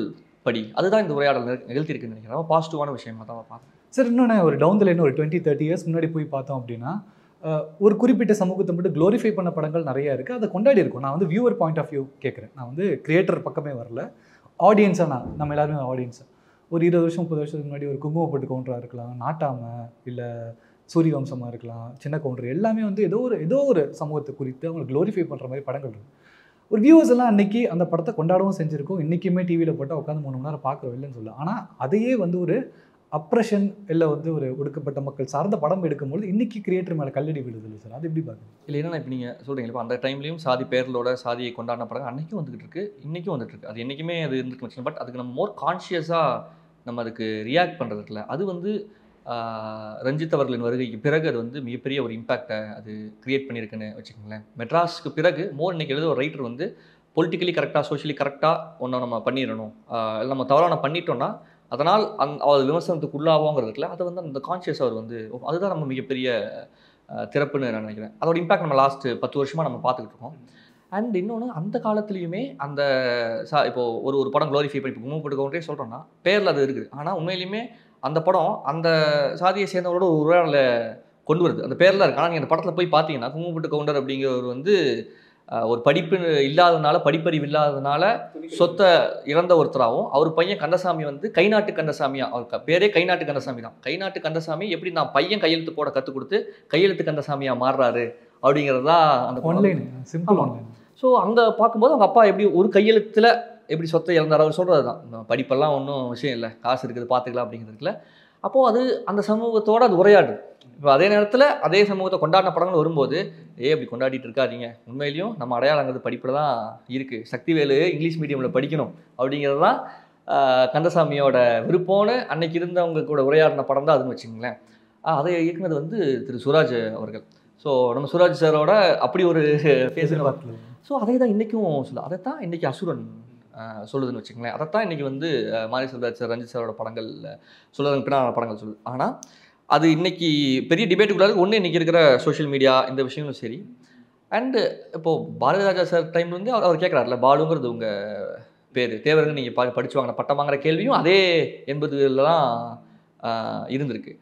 படி. அதுதான் இந்த உரையாடல் நிகழ்த்திருக்குன்னு நினைக்கிறேன். பாசிட்டிவான விஷயமா தான் பார்ப்பேன் சார். இன்னொன்று ஒரு டவுன் த லைன் ஒரு 20-30 இயர்ஸ் முன்னாடி போய் பார்த்தோம் அப்படின்னா ஒரு குறிப்பிட்ட சமூகத்தை மட்டும் க்ளோரிஃபை பண்ண படங்கள் நிறையா இருக்குது, அதை கொண்டாடி இருக்கும். நான் வந்து வியூவர் பாயிண்ட் ஆஃப் வியூ கேட்குறேன், நான் வந்து கிரியேட்டர் பக்கமே வரல, ஆடியன்ஸாக நம்ம எல்லாருமே ஆடியன்ஸாக. ஒரு 20 வருஷம் 30 வருஷத்துக்கு முன்னாடி ஒரு குங்குமப்பட்டு கவுண்டராக இருக்கலாம், நாட்டாமை இல்லை சூரிய வம்சமாக இருக்கலாம், சின்ன கவுண்டர், எல்லாமே வந்து ஏதோ ஒரு சமூகத்தை குறித்து அவங்க க்ளோரிஃபை பண்ணுற மாதிரி படங்கள் இருக்குது. ஒரு வியூவர்ஸ் எல்லாம் அன்றைக்கி அந்த படத்தை கொண்டாடவும் செஞ்சுருக்கோம், இன்றைக்குமே டிவியில் போட்டால் உட்காந்து 3 மணி நேரம் பார்க்குறோம் இல்லைன்னு சொல்ல. ஆனால் அதையே வந்து ஒரு அப்ரெஷன் இல்லை வந்து ஒரு ஒடுக்கப்பட்ட மக்கள் சார்ந்த படம் எடுக்கும்போது இன்றைக்கி கிரியேட்டர் மேலே கல்லடி விடுது இல்லை சார், அது எப்படி பார்க்குறீங்க? இல்லை ஏன்னா இப்போ நீங்கள் சொல்கிறீங்க, இப்போ அந்த டைம்லேயும் சாதி பேர்களோட சாதியை கொண்டாடின படம் அன்றைக்கும் வந்துகிட்டு இருக்கு, இன்றைக்கும் வந்துட்டு இருக்கு, அது என்றைக்குமே அது இருந்துட்டு. பட் அதுக்கு நம்ம மோர் கான்ஷியஸாக நம்ம அதுக்கு ரியாக்ட் பண்ணுறதுல அது வந்து ரஞ்சித் அவர்களின் வருகைக்கு பிறகு அது வந்து மிகப்பெரிய ஒரு இம்பேக்டை அது கிரியேட் பண்ணியிருக்குன்னு வச்சுக்கோங்களேன். மெட்ராஸ்க்கு பிறகு இன்றைக்கி எழுத ஒரு ரைட்டர் வந்து பொலிட்டிக்கலி கரெக்டாக சோஷியலி கரெக்டாக ஒன்று நம்ம பண்ணிடணும், இல்லை நம்ம தவறான பண்ணிட்டோம்னா அதனால் அவர் விமர்சனத்துக்கு உள்ளாவோங்கிறதுக்குல அதை வந்து அந்த கான்ஷியஸ் அவர் வந்து அதுதான் நம்ம மிகப்பெரிய திறப்புன்னு நான் நினைக்கிறேன். அதோட இம்பேக்ட் நம்ம லாஸ்ட் 10 வருஷமாக நம்ம பார்த்துக்கிட்டு இருக்கோம். அண்ட் இன்னொன்று அந்த காலத்துலேயுமே அந்த இப்போது ஒரு படம் க்ளோரிஃபை பண்ணி குங்குமப்பட்டு கவுண்டரே சொல்கிறோன்னா பேரில் அது இருக்குது, ஆனால் உண்மையிலுமே அந்த படம் அந்த சாதியை சேர்ந்தவங்களோட ஒரு உரையாடலை கொண்டு வருது, அந்த பேரில் இருக்குது. ஆனால் நீங்கள் அந்த படத்தில் போய் பார்த்தீங்கன்னா குங்குமப்பட்டு கவுண்டர் அப்படிங்கிறவர் வந்து ஒரு படிப்பு இல்லாததுனால படிப்பறிவு இல்லாததுனால சொத்தை இழந்த ஒருத்தராகவும் அவர் பையன் கந்தசாமி வந்து கைநாட்டு கந்தசாமியா, அவர் பேரே கைநாட்டு கந்தசாமி தான். கைநாட்டு கந்தசாமி எப்படி நான் பையன் கையெழுத்து போட கற்றுக் கொடுத்து கையெழுத்து கந்தசாமியா மாறுறாரு அப்படிங்கிறது தான் அந்த ஆன்லைன் சிம்பிள் ஆன்லைன். ஸோ அங்கே பார்க்கும்போது அவங்க அப்பா எப்படி ஒரு கையெழுத்தில் எப்படி சொத்தை இழந்தார் அவர் சொல்கிறது தான். படிப்பெல்லாம் ஒன்றும் விஷயம் இல்லை, காசு இருக்குது பார்த்துக்கலாம் அப்படிங்கிறதுக்குல. அப்போது அது அந்த சமூகத்தோடு அது உரையாடு. இப்போ அதே நேரத்தில் அதே சமூகத்தை கொண்டாடின படங்கள் வரும்போது அப்படி கொண்டாடிட்டு இருக்காதீங்க, உண்மையிலையும் நம்ம அடையாளங்கிறது படிப்பில் தான் இருக்குது, சக்திவேலு இங்கிலீஷ் மீடியமில் படிக்கணும் அப்படிங்கிறது தான் கந்தசாமியோட விருப்பம்னு அன்னைக்கு இருந்தவங்க கூட உரையாடின படம் தான் அதுன்னு வச்சுங்களேன். அதை இயக்குனது வந்து திரு சுராஜ் அவர்கள். ஸோ நம்ம சுராஜ் சாரோட அப்படி ஒரு பேசுகிற. ஸோ அதே தான் இன்றைக்கும் சொல்ல, அதை தான் இன்றைக்கி அசுரன் சொல்லுதுன்னு வச்சுங்களேன். அதைத்தான் இன்றைக்கி வந்து மாரி செல்வராஜ் சார் ரஞ்சித் சாரோட படங்கள் சொல்லுறதுக்கு பின்னான படங்கள் சொல்லுது. ஆனால் அது இன்றைக்கி பெரிய டிபேட்டுக்குள்ளாரு ஒன்று இன்றைக்கி இருக்கிற சோஷியல் மீடியா இந்த விஷயங்களும் சரி. அண்டு இப்போது பாரதி ராஜா சார் டைமில் வந்து அவர் கேட்குறாருல பாலுங்கிறது உங்கள் பேர் தேவர்கள் நீங்கள் படிச்சு வாங்கின பட்டம் வாங்குற கேள்வியும் அதே 80களில் தான் இருந்திருக்கு.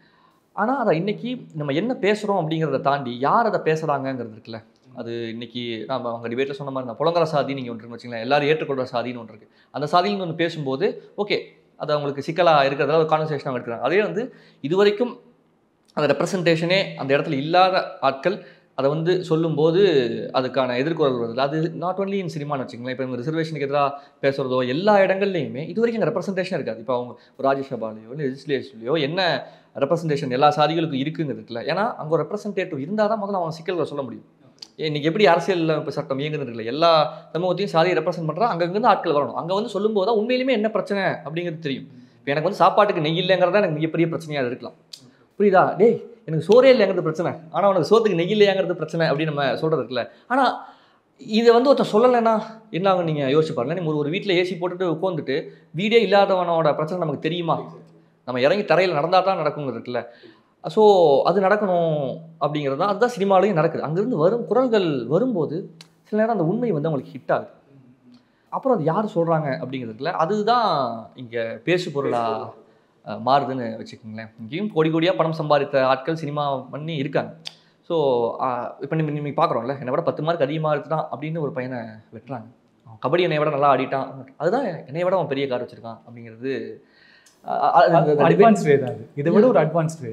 ஆனால் அதை இன்றைக்கி நம்ம என்ன பேசுகிறோம் அப்படிங்கிறத தாண்டி யார் அதை பேசுகிறாங்கங்கிறது இருக்குல்ல, அது இன்னைக்கு நம்ம அவங்க டிபேட்டில் சொன்ன மாதிரி தான் புலங்கர சாதி நீங்கள் ஒன்று வச்சுங்களேன், எல்லாரும் ஏற்றுக்கொள்கிற சாதின்னு ஒன்று இருக்குது. அந்த சாதின்னு ஒன்று பேசும்போது ஓகே அது அவங்களுக்கு சிக்கலாக இருக்கிறதால ஒரு கான்வர்சேஷன் எடுக்கிறாங்க. அதே வந்து இது வரைக்கும் அந்த ரெப்ரசன்டேஷனே அந்த இடத்துல இல்லாத ஆட்கள் அதை வந்து சொல்லும்போது அதுக்கான எதிர்குரல் வருது. அது நாட் ஒன்லி இன் சினிமான்னு வச்சுங்களேன். இப்போ இவங்க ரிசர்வேஷனுக்கு எதிராக பேசுகிறதோ எல்லா இடங்கள்லையுமே இது வரைக்கும் அங்கே ரெப்ரசன்டேஷன் இருக்காது. இப்போ அவங்க ஒரு ராஜ்யசபாலையோ இல்லை லெஜிஸ்லேஷன்லையோ என்ன ரெப்ரசன்டேஷன் எல்லா சாதிகளுக்கும் இருக்குங்கிறதுல, ஏன்னா அங்கே ஒரு ரெப்ரசன்டேட்டிவ் இருந்தால் தான் முதல்ல அவங்க சிக்கல்களை சொல்ல முடியும். இன்னைக்கு எப்படி அரசியல் இப்போ சட்டம் இயங்குறது இல்லை, எல்லா சமூகத்தையும் சாதியை ரெப்ரசென்ட் பண்ணுறா, அங்கேருந்து ஆட்கள் வரணும். அங்கே வந்து சொல்லும்போது தான் உண்மையிலுமே என்ன பிரச்சனை அப்படிங்கிறது தெரியும். இப்போ எனக்கு வந்து சாப்பாட்டுக்கு நெய் இல்லைங்கிறதா எனக்கு மிகப்பெரிய பிரச்சனையாக இருக்கலாம். புரியுதா? டேய் எனக்கு சோறே இல்லைங்கிறது பிரச்சனை, ஆனால் உனக்கு சோத்துக்கு நெய் இல்லையாங்கிறது பிரச்சனை அப்படின்னு நம்ம சொல்கிறது இருக்குல்ல. ஆனால் இதை வந்து ஒருத்தர் சொல்லலைன்னா என்ன ஆகும் நீங்கள் யோசிச்சு பாருங்க. நீங்கள் ஒரு வீட்டில் ஏசி போட்டுட்டு உட்காந்துட்டு வீடே இல்லாதவனோட பிரச்சனை நமக்கு தெரியுமா? நம்ம இறங்கி தரையில் நடந்தால் தான் நடக்குங்கிறது இருக்குல்ல. ஸோ அது நடக்கணும் அப்படிங்கிறது தான், அதுதான் சினிமாலையும் நடக்குது. அங்கேருந்து வரும் குரல்கள் வரும்போது சில நேரம் அந்த உண்மை வந்து அவங்களுக்கு ஹிட் ஆகுது. அப்புறம் அது யார் சொல்கிறாங்க அப்படிங்கிறதுல அதுதான் இங்கே பேசு பொருளாக மாறுதுன்னு வச்சுக்கோங்களேன். இங்கேயும் கோடி கோடியாக பணம் சம்பாதித்த ஆட்கள் சினிமா பண்ணி இருக்காங்க. ஸோ இப்போ நீங்கள் பார்க்குறோம்ல, என்னை விட 10 மார்க் அதிகமாக எடுத்துட்டான் அப்படின்னு ஒரு பையனை வெட்டுறாங்க. கபடி என்னை விட நல்லா ஆடிட்டான், அதுதான் என்னை விட அவன் பெரிய கார் வச்சுருக்கான் அப்படிங்கிறது அட்வான்ஸ் வே தான். இதை விட ஒரு அட்வான்ஸ் வே.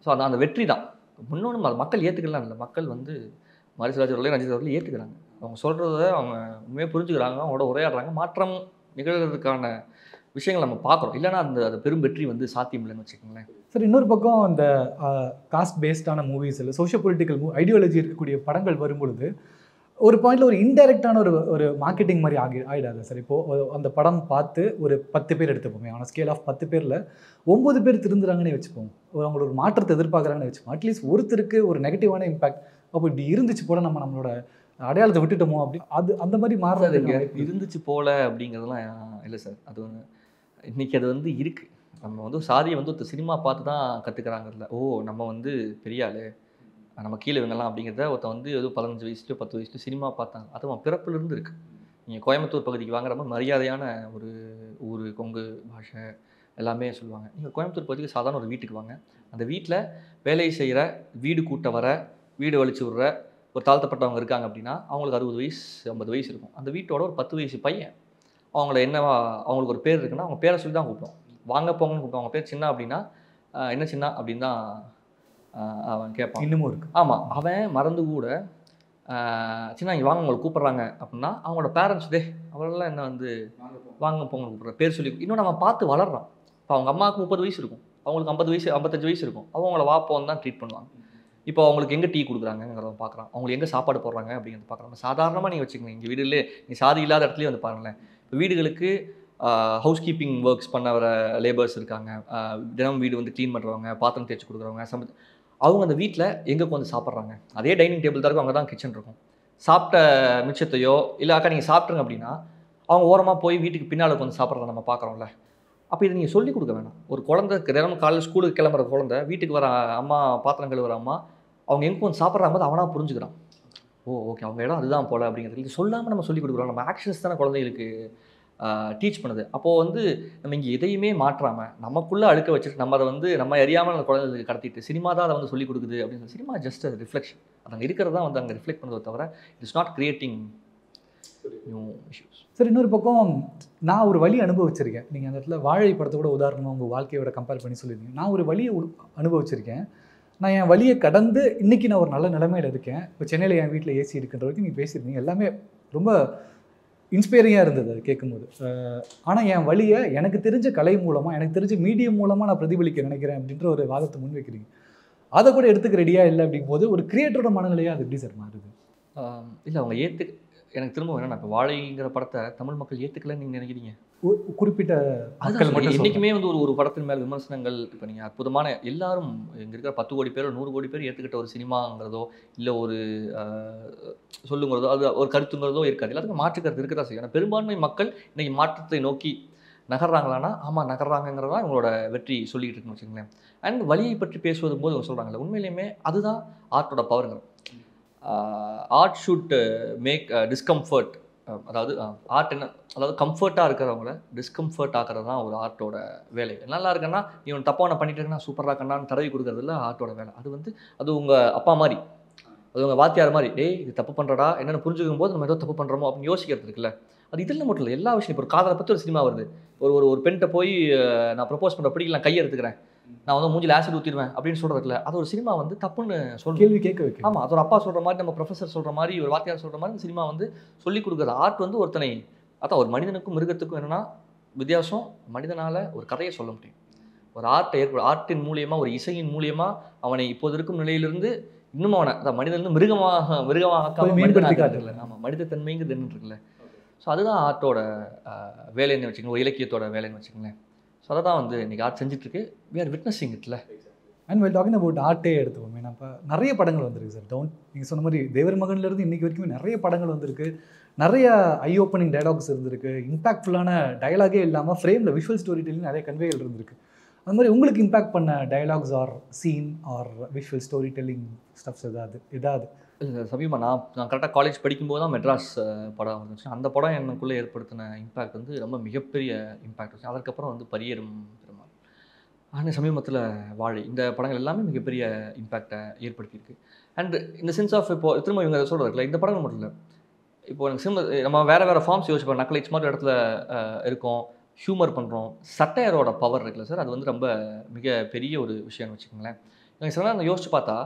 ஸோ அந்த வெற்றி தான் முன்னொன்று மக்கள் ஏற்றுக்கலாம் இல்லை. மக்கள் வந்து மாரிசுராஜ் அவர்களே ரஞ்சித் அவர்களே ஏற்றுக்கிறாங்க. அவங்க சொல்கிறத அவங்க உண்மையாக புரிஞ்சுக்கிறாங்க, அவங்களோட உரையாடுறாங்க. மாற்றம் நிகழ்கிறதுக்கான விஷயங்கள் நம்ம பார்க்குறோம். இல்லைன்னா அந்த பெரும் வெற்றி வந்து சாத்தியம் இல்லைன்னு வச்சுக்கோங்களேன். சார் இன்னொரு பக்கம் இந்த காஸ்ட் பேஸ்டான மூவிஸ் இல்லை சோஷியோ பொலிட்டிக்கல் ஐடியாலஜி இருக்கக்கூடிய படங்கள் வரும்பொழுது ஒரு பாயிண்டில் ஒரு இன்டெரக்டான ஒரு மார்க்கெட்டிங் மாதிரி ஆகிடாது சார். இப்போது அந்த படம் பார்த்து ஒரு 10 பேர் எடுத்துப்போமே, ஆனால் ஸ்கேல் ஆஃப் 10 பேரில் 9 பேர் திருந்துறாங்கன்னே வச்சுப்போம். அவங்களோட ஒரு மாற்றத்தை எதிர்பார்க்குறாங்கன்னு வச்சுப்போம். அட்லீஸ்ட் ஒருத்தருக்கு ஒரு நெகட்டிவான இம்பேக்ட், அப்போ இப்படி இருந்துச்சு போல நம்மளோட அடையாளத்தை விட்டுட்டோமோ அப்படி அது அந்த மாதிரி மாறுறது இருந்துச்சு போல அப்படிங்கிறதுலாம் இல்லை சார். அது ஒன்று இன்றைக்கி அது வந்து இருக்குது. நம்ம வந்து சாதியை வந்து ஒரு சினிமா பார்த்து தான் கற்றுக்கிறாங்கல்ல. ஓ நம்ம வந்து பெரிய ஆள், நம்ம கீழே இவங்கெல்லாம் அப்படிங்கிறத ஒருத்தன் வந்து ஏதோ 15 வயசுலையோ 10 வயசுலையோ சினிமா பார்த்தாங்க. அது அவன் பிறப்புலேருந்து இருக்குது. நீங்கள் கோயம்புத்தூர் பகுதிக்கு வாங்குற மாதிரி மரியாதையான ஒரு ஊர், கொங்கு பாஷை எல்லாமே சொல்லுவாங்க. நீங்கள் கோயம்புத்தூர் பகுதிக்கு சாதாரண ஒரு வீட்டுக்கு வாங்க, அந்த வீட்டில் வேலை செய்கிற, வீடு கூட்ட வர, வீடு வலிச்சு விட்ற ஒரு தாழ்த்தப்பட்டவங்க இருக்காங்க அப்படின்னா அவங்களுக்கு 60 வயசு 50 வயசு இருக்கும். அந்த வீட்டோட ஒரு 10 வயசு பையன் அவங்கள என்னவா அவங்களுக்கு ஒரு பேர் இருக்குன்னா அவங்க பேரை சொல்லி தான் கூப்பிடுவோம். வாங்க போங்கன்னு கூப்பிடுவோம். அவங்க பேர் சின்ன அப்படின்னா என்ன சின்ன அப்படின்னு தான் அவன் கேட்பான். இன்னமும் இருக்குது. ஆமாம், அவன் மறந்து கூட சின்ன இங்கே வாங்க உங்களை கூப்பிட்றாங்க அப்படின்னா அவங்களோட பேரண்ட்ஸ் அவங்களெல்லாம் என்ன வந்து வாங்க போங்க கூப்பிட்ற பேர் சொல்லி இன்னும் நம்ம பார்த்து வளர்றான். இப்போ அவங்க அம்மாவுக்கு 30 வயசு இருக்கும், அவங்களுக்கு 50 வயசு 55 வயசு இருக்கும். அவங்கள வாப்போன்னு தான் ட்ரீட் பண்ணுவாங்க. இப்போ அவங்களுக்கு எங்கே டீ கொடுக்குறாங்கிறத பார்க்குறான், அவங்களுக்கு எங்கே சாப்பாடு போடுறாங்க அப்படிங்கிறத பார்க்குறாங்க. சாதாரணமாக நீங்கள் வச்சுக்கோங்க, இங்கே வீடுலேயே நீ சாதி இல்லாத இடத்துலேயே வந்து பாருங்களேன். இப்போ வீடுகளுக்கு ஹவுஸ் கீப்பிங் ஒர்க்ஸ் பண்ண வர லேபர்ஸ் இருக்காங்க, தினம் வீடு வந்து க்ளீன் பண்ணுறவங்க, பாத்திரம் தேய்ச்சி கொடுக்குறவங்க, அவங்க அந்த வீட்டில் எங்கே உட்காந்து சாப்பிட்றாங்க, அதே டைனிங் டேபிள் தான் இருக்கும், அங்கே தான் கிச்சன் இருக்கும். சாப்பிட்ட மிச்சத்தையோ இல்லை அக்கா நீங்கள் சாப்பிட்ருங்க அப்படின்னா அவங்க ஓரமாக போய் வீட்டுக்கு பின்னால் உட்காந்து சாப்பிட்றத நம்ம பார்க்குறோம்ல. அப்போ இதை நீங்கள் சொல்லிக் கொடுக்க வேணாம். ஒரு குழந்தை தினம் காலையில் ஸ்கூலுக்கு கிளம்புற குழந்தை வீட்டுக்கு வர அம்மா, பாத்திரம் கழுவுற அம்மா, அவங்க எங்கே வந்து சாப்பிட்றாங்க போது அவனாக புரிஞ்சுக்கிறான். ஓ ஓகே அவங்க இடம் அதுதான் போல் அப்படிங்கிறது இது சொல்லாமல் நம்ம சொல்லிக் கொடுக்குறோம். நம்ம ஆக்ஷன்ஸ் தானே குழந்தைகளுக்கு டீச் பண்ணுது. அப்போது வந்து நம்ம இங்கே எதையுமே மாற்றாமல் நமக்குள்ளே அழுக்க வச்சுட்டு நம்ம அதை வந்து நம்ம அறியாமல் அந்த குழந்தைகளுக்கு கடத்திட்டு சினிமா தான் அதை வந்து சொல்லிக் கொடுக்குது அப்படின்னு. சினிமா ஜஸ்ட் அது ரிஃப்ளெக்ஷன், அது அங்கே இருக்கிறது தான் வந்து அங்கே ரிஃப்ளெக்ட் பண்ணுறதை தவிர it's not creating new issues. Sir இன்னொரு பக்கம் நான் ஒரு வழி அனுபவிச்சிருக்கேன். நீங்கள் அந்த இடத்துல வாழை படத்தை கூட உதாரணமாக உங்கள் வாழ்க்கையோட கம்பேர் பண்ணி சொல்லியிருந்தீங்க. நான் ஒரு வழியை அனுபவிச்சிருக்கேன். நான் என் வழியை கடந்து இன்றைக்கி நான் ஒரு நல்ல நிலைமையில் இருக்கேன். இப்போ சென்னையில் என் வீட்டில் ஏசி இருக்குன்ற வரைக்கும் நீங்கள் பேசியிருந்தீங்க. எல்லாமே ரொம்ப இன்ஸ்பைரிங்காக இருந்தது அது கேட்கும்போது. ஆனால் என் வழியை எனக்கு தெரிஞ்ச கலை மூலமாக, எனக்கு தெரிஞ்ச மீடியம் மூலமாக நான் பிரதிபலிக்க நினைக்கிறேன் அப்படின்ற ஒரு வாதத்தை முன்வைக்கிறீங்க. அதை கூட எடுத்துக்க ரெடியாக இல்லை அப்படிங்கும்போது ஒரு கிரியேட்டரோட மனநிலையாக அது எப்படி சார் மாறுது? இல்லை அவங்க எனக்கு திரும்ப வேணும். இப்போ வாழைங்கிற படத்தை தமிழ் மக்கள் ஏற்றுக்கலன்னு நீங்கள் நினைக்கிறீங்க? குறிப்பிட்ட மக்கள் மட்டும் என்றைக்குமே வந்து ஒரு படத்தின் மேல் விமர்சனங்கள், இப்போ நீங்கள் அற்புதமான எல்லாரும் இங்கே இருக்கிற 10 கோடி பேர் 100 கோடி பேர் ஏற்றுக்கிட்ட ஒரு சினிமாங்கிறதோ இல்லை ஒரு சொல்லுங்கிறதோ அது ஒரு கருத்துங்கிறதோ இருக்காது. எல்லாத்துக்கும் மாற்று கருத்து இருக்க தான் செய்யும். ஆனால் பெரும்பான்மை மக்கள் இன்றைக்கி மாற்றத்தை நோக்கி நகர்றாங்களான்னா ஆமாம் நகர்றாங்கிறதா இவங்களோட வெற்றி சொல்லிக்கிட்டு இருக்குன்னு வச்சுக்கோங்களேன். அண்ட் வழியை பற்றி பேசுவதும் போது அவங்க சொல்கிறாங்கல்ல, உண்மையிலேயுமே அதுதான் ஆர்ட்டோட பவருங்கிற. ஆர்ட் ஷுட் மேக் டிஸ்கம்ஃபர்ட், அதாவது ஆர்ட் என்ன, அதாவது கம்ஃபர்ட்டாக இருக்கிறவங்கள டிஸ்கம்ஃபர்ட் ஆகிறது தான் ஒரு ஆர்ட்டோட வேலை. நல்லா இருக்குன்னா நீ ஒன்று தப்பாக ஒன்று பண்ணிட்டு இருக்கா சூப்பராக கண்ணான்னு தடவி கொடுக்குறதுல ஆர்ட்டோட வேலை. அது வந்து அது உங்கள் அப்பா மாதிரி அது உங்கள் வாத்தியார் மாதிரி இது தப்பு பண்ணுறடா என்னென்னு புரிஞ்சுக்கும் போது நம்ம ஏதோ தப்பு பண்ணுறோமோ அப்படின்னு யோசிக்கிறது இருக்குல்ல. அது இதில் மட்டும் இல்லை, எல்லா விஷயம். இப்போ ஒரு காதலை பற்றி ஒரு சினிமா வருது. ஒரு பெண்கிட்ட போய் நான் ப்ரப்போஸ் பண்ணுற பிடிக்கல, நான் கையை எடுத்துக்கிறேன், நான் வந்து மூஞ்சில் ஆசிட் ஊற்றிடுவேன் அப்படின்னு சொல்கிறதுல அது ஒரு சினிமா வந்து தப்புன்னு கேள்வி கேட்க வைக்கும். ஆமாம், அது ஒரு அப்பா சொல்கிற மாதிரி, நம்ம ப்ரொஃபஸர் சொல்கிற மாதிரி, ஒரு வாத்தியார் சொல்கிற மாதிரி சினிமா வந்து சொல்லிக் கொடுக்குறது. ஆர்ட் வந்து ஒருத்தனை அதான் ஒரு மனிதனுக்கும் மிருகத்துக்கும் என்னென்னா வித்தியாசம். மனிதனால் ஒரு கதையை சொல்ல முடியும். ஒரு ஆர்ட்டின் மூலியமாக, ஒரு இசையின் மூலியமாக அவனை இப்போது இருக்கும் நிலையிலிருந்து இன்னும் அவனை அதான் மனிதன் மிருகமாக மேம்படுத்திக்காட்டுல. ஆமாம், மனிதத்தன்மைங்கிறது என்ன இருக்குல்ல. ஸோ அதுதான் ஆர்ட்டோட வேலைன்னு வச்சுக்கோங்க, ஒரு இலக்கியத்தோட வேலைன்னு வச்சுக்கோங்களேன். ஸோ அதை தான் வந்து இன்றைக்கி ஆர்ட் செஞ்சுட்ருக்கு. வி ஆர் விட்னஸிங் இட்ல. அண்ட் வெல் டாக்கிங் அபவுட் ஆர்ட்டே எடுத்துவோம். ஏன்னா இப்போ நிறைய படங்கள் வந்திருக்கு சார். நீங்கள் சொன்ன மாதிரி தேவர் மகன்லேருந்து இன்றைக்கி வரைக்குமே நிறைய படங்கள் வந்திருக்கு. நிறைய ஐ ஓப்பனிங் டைலாக்ஸ் இருந்திருக்கு. இம்பாக்ட்ஃபுல்லான டைலாகே இல்லாமல் ஃப்ரேமில் விஷுவல் ஸ்டோரி டெல்லிங் நிறைய கன்வேகள் இருந்திருக்கு. அந்த மாதிரி உங்களுக்கு இம்பாக்ட் பண்ண dialogues or scene or visual story telling stuffs ஏதாவது இல்லை சமீபமாக நான் கரெக்டாக காலேஜ் படிக்கும்போது தான் மெட்ராஸ் படம் வந்துச்சு. அந்த படம் எனக்குள்ளே ஏற்படுத்தின இம்பாக்ட் வந்து ரொம்ப மிகப்பெரிய இம்பாக்ட் வச்சு. அதற்கப்புறம் வந்து பரியேறும் பெருமாள், ஆனால் சமீபத்தில் வாழை, இந்த படங்கள் எல்லாமே மிகப்பெரிய இம்பாக்டை ஏற்படுத்தியிருக்கு. அண்ட் இந்த சென்ஸ் ஆஃப் இப்போ திரும்ப இவங்க சொல்கிறதுல இந்த படங்கள் மட்டும் இல்லை. இப்போ எனக்கு நம்ம வேறு ஃபார்ம்ஸ் யோசிப்போம். நக்கலைட்ஸ் மாதிரி இடத்துல இருக்கோம், ஹியூமர் பண்ணுறோம். சட்டையரோட பவர் இருக்குல்ல சார், அது வந்து ரொம்ப மிக பெரிய ஒரு விஷயம்னு வச்சுக்கோங்களேன். எனக்கு சில நேரம் யோசிச்சு பார்த்தா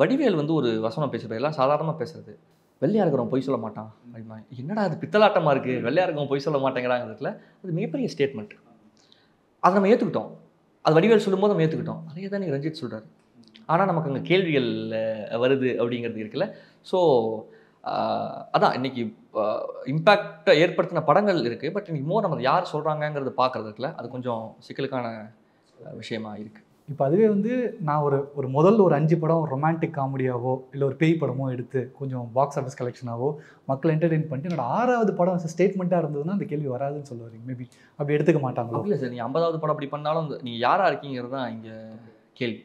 வடிவேல் வந்து ஒரு வசனம் பேசுகிறது எல்லாம் சாதாரணமாக பேசுகிறது. வெள்ளையாக இருக்கிறவன் பொய் சொல்ல மாட்டான் அப்படிமா. என்னடா அது பித்தலாட்டமாக இருக்குது, வெள்ளையாக இருக்கிறவன் பொய் சொல்ல மாட்டேங்கிறாங்கிறதுல அது மிகப்பெரிய ஸ்டேட்மெண்ட். அதை நம்ம ஏற்றுக்கிட்டோம். அது வடிவேல் சொல்லும்போது நம்ம ஏற்றுக்கிட்டோம். அதே தான் நீங்கள் ரஞ்சித் சொல்கிறார். ஆனால் நமக்கு அங்கே கேள்விகள் வருது அப்படிங்கிறது இருக்குல்ல. ஸோ அதான் இன்றைக்கி இம்பேக்டை ஏற்படுத்தின படங்கள் இருக்குது. பட் இன்றைக்கி மோர் நம்ம யார் சொல்கிறாங்கங்கிறது பார்க்குறது இருக்குல்ல, அது கொஞ்சம் சிக்கலுக்கான விஷயமா இருக்குது. இப்போ அதுவே வந்து நான் ஒரு முதல்ல ஒரு 5 படம் ரொமான்டிக் காமெடியாவோ இல்லை ஒரு பேய் படமோ எடுத்து கொஞ்சம் பாக்ஸ் ஆஃபீஸ் கலெக்ஷனாவோ மக்கள் என்டர்டெயின் பண்ணிட்டு என்னோட 6வது படம் ஸ்டேட்மெண்ட்டாக இருந்ததுன்னா அந்த கேள்வி வராதுன்னு சொல்ல வரீங்க. மேபி அப்படி எடுத்துக்க மாட்டாங்களோ? இல்லை சார், நீங்கள் 50வது படம் அப்படி பண்ணாலும் நீங்கள் யாராக இருக்கீங்கிறது தான் இங்கே கேள்வி.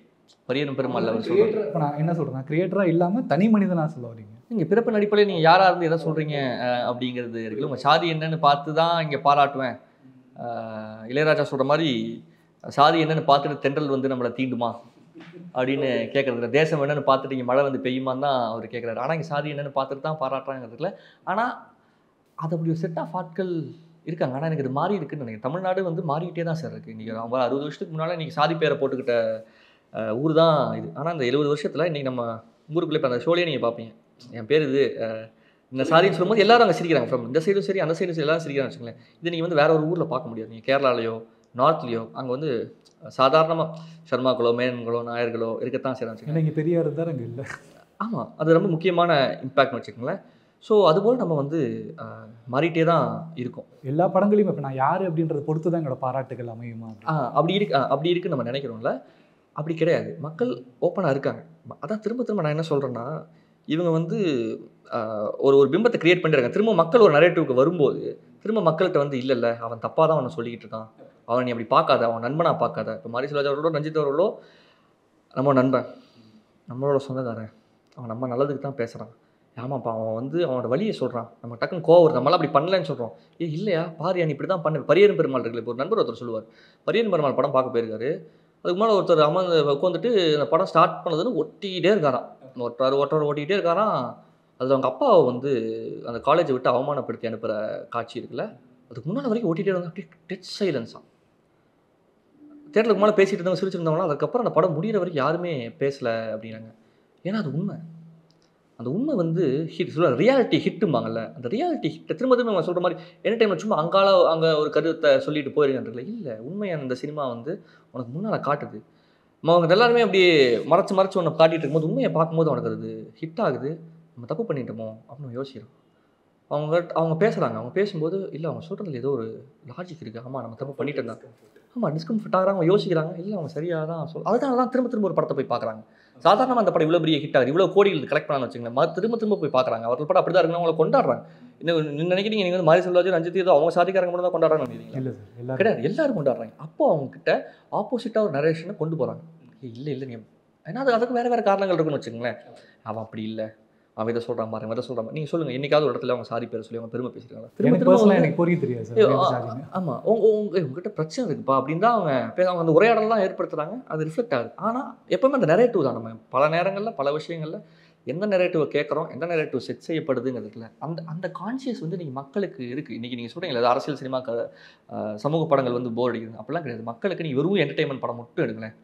பரியேறும் பெருமாள் அவர் சொல்கிறார். இப்போ நான் என்ன சொல்கிறேன், கிரியேட்டராக இல்லாமல் தனி மனிதனாக சொல்ல வரீங்க. நீங்கள் பிறப்பு நடிப்பில் நீங்கள் யாராக இருந்து எதை சொல்கிறீங்க அப்படிங்கிறது இருக்குல்ல. உங்கள் சாதி என்னன்னு பார்த்து தான் இங்கே பாராட்டுவேன். இளையராஜா சொல்கிற மாதிரி சாதி என்னன்னு பார்த்துட்டு தென்றல் வந்து நம்மளை தீண்டுமா அப்படின்னு கேட்குறது இல்லை. தேசம் என்னன்னு பார்த்துட்டு இங்கே மழை வந்து பெய்யுமான்னு தான் அவர் கேட்குறாரு. ஆனால் இங்கே சாதி என்னன்னு பார்த்துட்டு தான் பாராட்டுறாங்கிறதுல. ஆனால் அது அப்படி ஒரு செட் ஆஃப் ஆட்கள் இருக்காங்க. ஆனால் எனக்கு இது மாறி இருக்குன்னு நினைக்கிறேன். தமிழ்நாடு வந்து மாறிக்கிட்டே தான் சார் இருக்குது. இன்றைக்கி அவங்க 60 வருஷத்துக்கு முன்னால் இன்றைக்கி சாதி பேரை போட்டுக்கிட்ட ஊர் தான் இது. ஆனால் இந்த 70 வருஷத்தில் இன்றைக்கி நம்ம ஊருக்குள்ளே இப்போ அந்த ஷோலேயே நீங்கள் பார்ப்பீங்க, என் பேர் இது இந்த சாதின்னு சொல்லும்போது எல்லாரும் அங்கே சிரிக்கிறாங்க. ஃப்ரம் இந்த சைடும் சரி அந்த சைடும் சரி எல்லாரும் சிரிக்கிறாங்க வச்சுங்களேன். இது நீங்கள் வந்து வேற ஒரு ஊரில் பார்க்க முடியாது. நீங்கள் கேரளாலையோ நார்த்லேயோ அங்கே வந்து சாதாரணமாக சர்மாக்களோ மேனன்களோ நாயர்களோ இருக்கத்தான் செய்கிறாங்க. இங்கே பெரியார் இருந்தார், அங்கே இல்லை. ஆமாம், அது ரொம்ப முக்கியமான இம்பேக்ட்னு வச்சுக்கோங்களேன். ஸோ அதுபோல் நம்ம வந்து மாறிட்டே தான் இருக்கும். எல்லா படங்களையும் இப்போ நான் யார் அப்படின்றத பொறுத்து தான் என்னோட பாராட்டுகள் அமையுமா? அப்படி இருக்குன்னு நம்ம நினைக்கிறோம்ல. அப்படி கிடையாது. மக்கள் ஓப்பனாக இருக்காங்க. அதான் திரும்ப நான் என்ன சொல்கிறேன்னா, இவங்க வந்து ஒரு பிம்பத்தை கிரியேட் பண்ணிடுறாங்க. திரும்ப மக்கள் ஒரு நரேட்டிவ்க்கு வரும்போது திரும்ப மக்கள்கிட்ட வந்து இல்லை அவன் தப்பாக தான் அவனை சொல்லிக்கிட்டு இருக்கான், அவன் நீ அப்படி பார்க்காத, அவன் நண்பனாக பார்க்காத. இப்போ மாரி செல்வராஜ் அவர்களோ ரஞ்சித் அவர்களோ நம்ம நண்பன், நம்மளோட சொந்தக்காரன், அவன் நம்ம நல்லதுக்கு தான் பேசுகிறான். ஆமாப்பா, அவன் வந்து அவனோட வழியை சொல்கிறான், நம்ம டக்குன்னு கோவம் வருது, நம்மளாம் அப்படி பண்ணலன்னு சொல்கிறோம். இல்லையா பாரியா நீ இப்படி தான் பண்ண. பரியேறும் பெருமாள் இருக்குல்ல, இப்போ ஒரு நண்பர் ஒருத்தர் சொல்லுவார், பரியேறும் பெருமாள் படம் பார்க்க போயிருக்காரு. அதுக்கு மேலே ஒருத்தர் உட்காந்துட்டு அந்த படம் ஸ்டார்ட் பண்ணதுன்னு ஒட்டிக்கிட்டே இருக்காராம். ஓட்டிக்கிட்டே இருக்காராம். அது அவங்க அப்பாவை வந்து அந்த காலேஜை விட்டு அவமானப்படுத்தி அனுப்புகிற காட்சி இருக்குல்ல, அதுக்கு முன்னால் வரைக்கும் ஓட்டிகிட்டே இருந்தால் அப்படியே டெட் சைலன்ஸாக. தேட்டருக்கு மேலே பேசிகிட்டு இருந்தவங்க சிரிச்சிருந்தவங்களாம் அதுக்கப்புறம் அந்த படம் முடிகிற வரைக்கும் யாருமே பேசலை அப்படின்னாங்க. ஏன்னா அது உண்மை. அந்த உண்மை வந்து ஹிட் சொல்ல ரியாலிட்டி ஹிட்டும்பாங்கல்ல, அந்த ரியாலிட்டி ஹிட்டை திரும்ப நம்ம சொல்கிற மாதிரி என்ன டைமில் சும்மா அங்கே ஒரு கருத்தை சொல்லிட்டு போயிருக்கல. இல்லை, உண்மையான அந்த சினிமா வந்து உனக்கு முன்னால் காட்டுது. அவங்க எல்லாருமே அப்படியே மறைச்சு ஒன்று காட்டிகிட்டு இருக்கும்போது உண்மையை பார்க்கும்போது உனக்கு அது ஹிட் ஆகுது. நம்ம தப்பு பண்ணிட்டோமோ அப்படின்னு யோசிக்கிறோம். அவங்க பேசுகிறாங்க. அவங்க பேசும்போது இல்லை அவங்க சொல்கிறதுல ஏதோ ஒரு லாஜிக் இருக்குது. ஆமாம் நம்ம தப்பு பண்ணிட்டு இருந்தாங்க. ஆமாம் டிஸ்கம்ஃபர்ட் ஆகிறாங்க. அவங்க யோசிக்கிறாங்க. இல்லை அவங்க சரியாக தான் அதனால தான் திரும்ப ஒரு படத்தை போய் பார்க்குறாங்க. சாதாரணமாக அந்த படம் இவ்வளோ பெரிய ஹிட் ஆகுது, இவ்வளோ கோடிகள் கலெக்ட் பண்ணான்னு வச்சுங்களேன், திரும்ப போய் பார்க்குறாங்க. அவர்கள் படம் அப்படி தான் இருக்குன்னு அவங்கள கொண்டாடுறாங்க. இன்னும் நினைக்கிறீங்க நீங்கள் வந்து மாரி செல்வராஜ் ரஞ்சித் ஏதோ அவங்க சாதிக்காரங்க மட்டும் தான் கொண்டாடுறாங்க நினைக்கிறீங்க? கிடையாது, எல்லாரும் கொண்டாடுறாங்க. அப்போ அவங்க கிட்ட ஆப்போசிட்டாக ஒரு நரேஷனை கொண்டு போகிறாங்க. இல்லை நீ ஏன்னா அதுக்கு வேறு காரணங்கள் இருக்குன்னு வச்சுக்கோங்களேன். அவன் அப்படி இல்லை, அவன் இதை சொல்கிறான் பாருங்க, இதை சொல்கிறான். நீங்கள் சொல்லுங்கள், என்னைக்காவது ஒரு இடத்துல அவங்க சாதி பேர் சொல்லி அவங்க பெருமை பேசியிருக்காங்க. எனக்கு புரிய தெரியாது. ஆமாம், உங்ககிட்ட பிரச்சனை இருக்குப்பா அப்படின்னு தான் அவங்க அந்த உரையாடலாம் ஏற்படுத்துகிறாங்க. அது ரிஃப்ளெக்ட் ஆகுது. ஆனால் எப்போவுமே அந்த நரேட்டிவ் தான். நம்ம பல நேரங்களில் பல விஷயங்களில் எந்த நெரேட்டிவை கேட்குறோம், எந்த நெரேட்டிவ் செட் செய்யப்படுதுங்கிறதுல அந்த கான்ஷியஸ் வந்து நீங்கள் மக்களுக்கு இருக்குது. இன்றைக்கி நீங்கள் சொல்கிறீங்களா, அது அரசியல் சினிமா சமூக படங்கள் வந்து போர் அடிக்குது அப்படிலாம் கிடையாது. மக்களுக்கு நீங்கள் வெறும் என்டர்டெயின்மெண்ட் படம் மட்டும் எடுங்களேன்,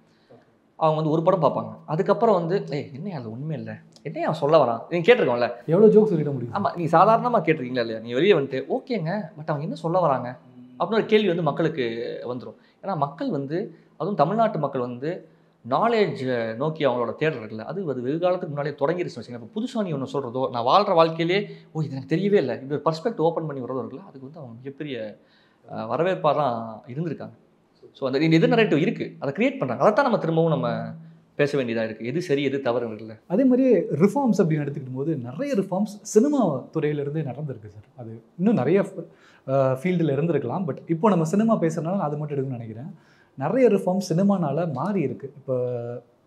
அவங்க வந்து ஒரு படம் பார்ப்பாங்க. அதுக்கப்புறம் வந்து என்ன அது உண்மை இல்லை, என்ன அவன் சொல்ல வரான், நீங்கள் கேட்டிருக்கோம்ல எவ்வளோ ஜோக் சொல்லிட முடியும். ஆமாம், நீங்கள் சாதாரணமாக கேட்டிருக்கீங்களா இல்லையா, நீங்கள் வெளியே வந்துட்டு ஓகேங்க பட் அவங்க என்ன சொல்ல வராங்க அப்படின்னு ஒரு கேள்வி வந்து மக்களுக்கு வந்துடும். ஏன்னா மக்கள் வந்து, அதுவும் தமிழ்நாட்டு மக்கள் வந்து நாலேஜ் நோக்கி அவங்களோட தேடல் இருக்குல்ல, அது வெகு காலத்துக்கு முன்னாடியே தொடங்கிருச்சுன்னு வச்சுங்க. இப்போ புதுசாக நீ ஒன்று சொல்கிறதோ, நான் வாழ்கிற வாழ்க்கையிலே இது எனக்கு தெரியவே இல்லை, இது ஒரு பர்ஸ்பெக்ட் ஓப்பன் பண்ணி வரதோ இருக்குல்ல, அதுக்கு வந்து அவங்க மிகப்பெரிய வரவேற்பாக தான் இருந்திருக்காங்க. ஸோ அந்த எது நரேட்டிவ் இருக்குது அதை க்ரியேட் பண்ணுறாங்க. அதை தான் நம்ம திரும்பவும் நம்ம பேச வேண்டியதாக இருக்குது, எது சரி எது தவறு இல்லை. அதே மாதிரி ரிஃபார்ம்ஸ் அப்படின்னு எடுத்துக்கிடும் போது நிறைய ரிஃபார்ம்ஸ் சினிமா துறையிலேருந்து நடந்திருக்கு சார். அது இன்னும் நிறைய ஃபீல்டில் இருந்திருக்கலாம். பட் இப்போ நம்ம சினிமா பேசுகிறதுனால அது மட்டும் எடுக்கணும்னு நினைக்கிறேன். நிறைய ரிஃபார்ம்ஸ் சினிமானால் மாறி இருக்குது. இப்போ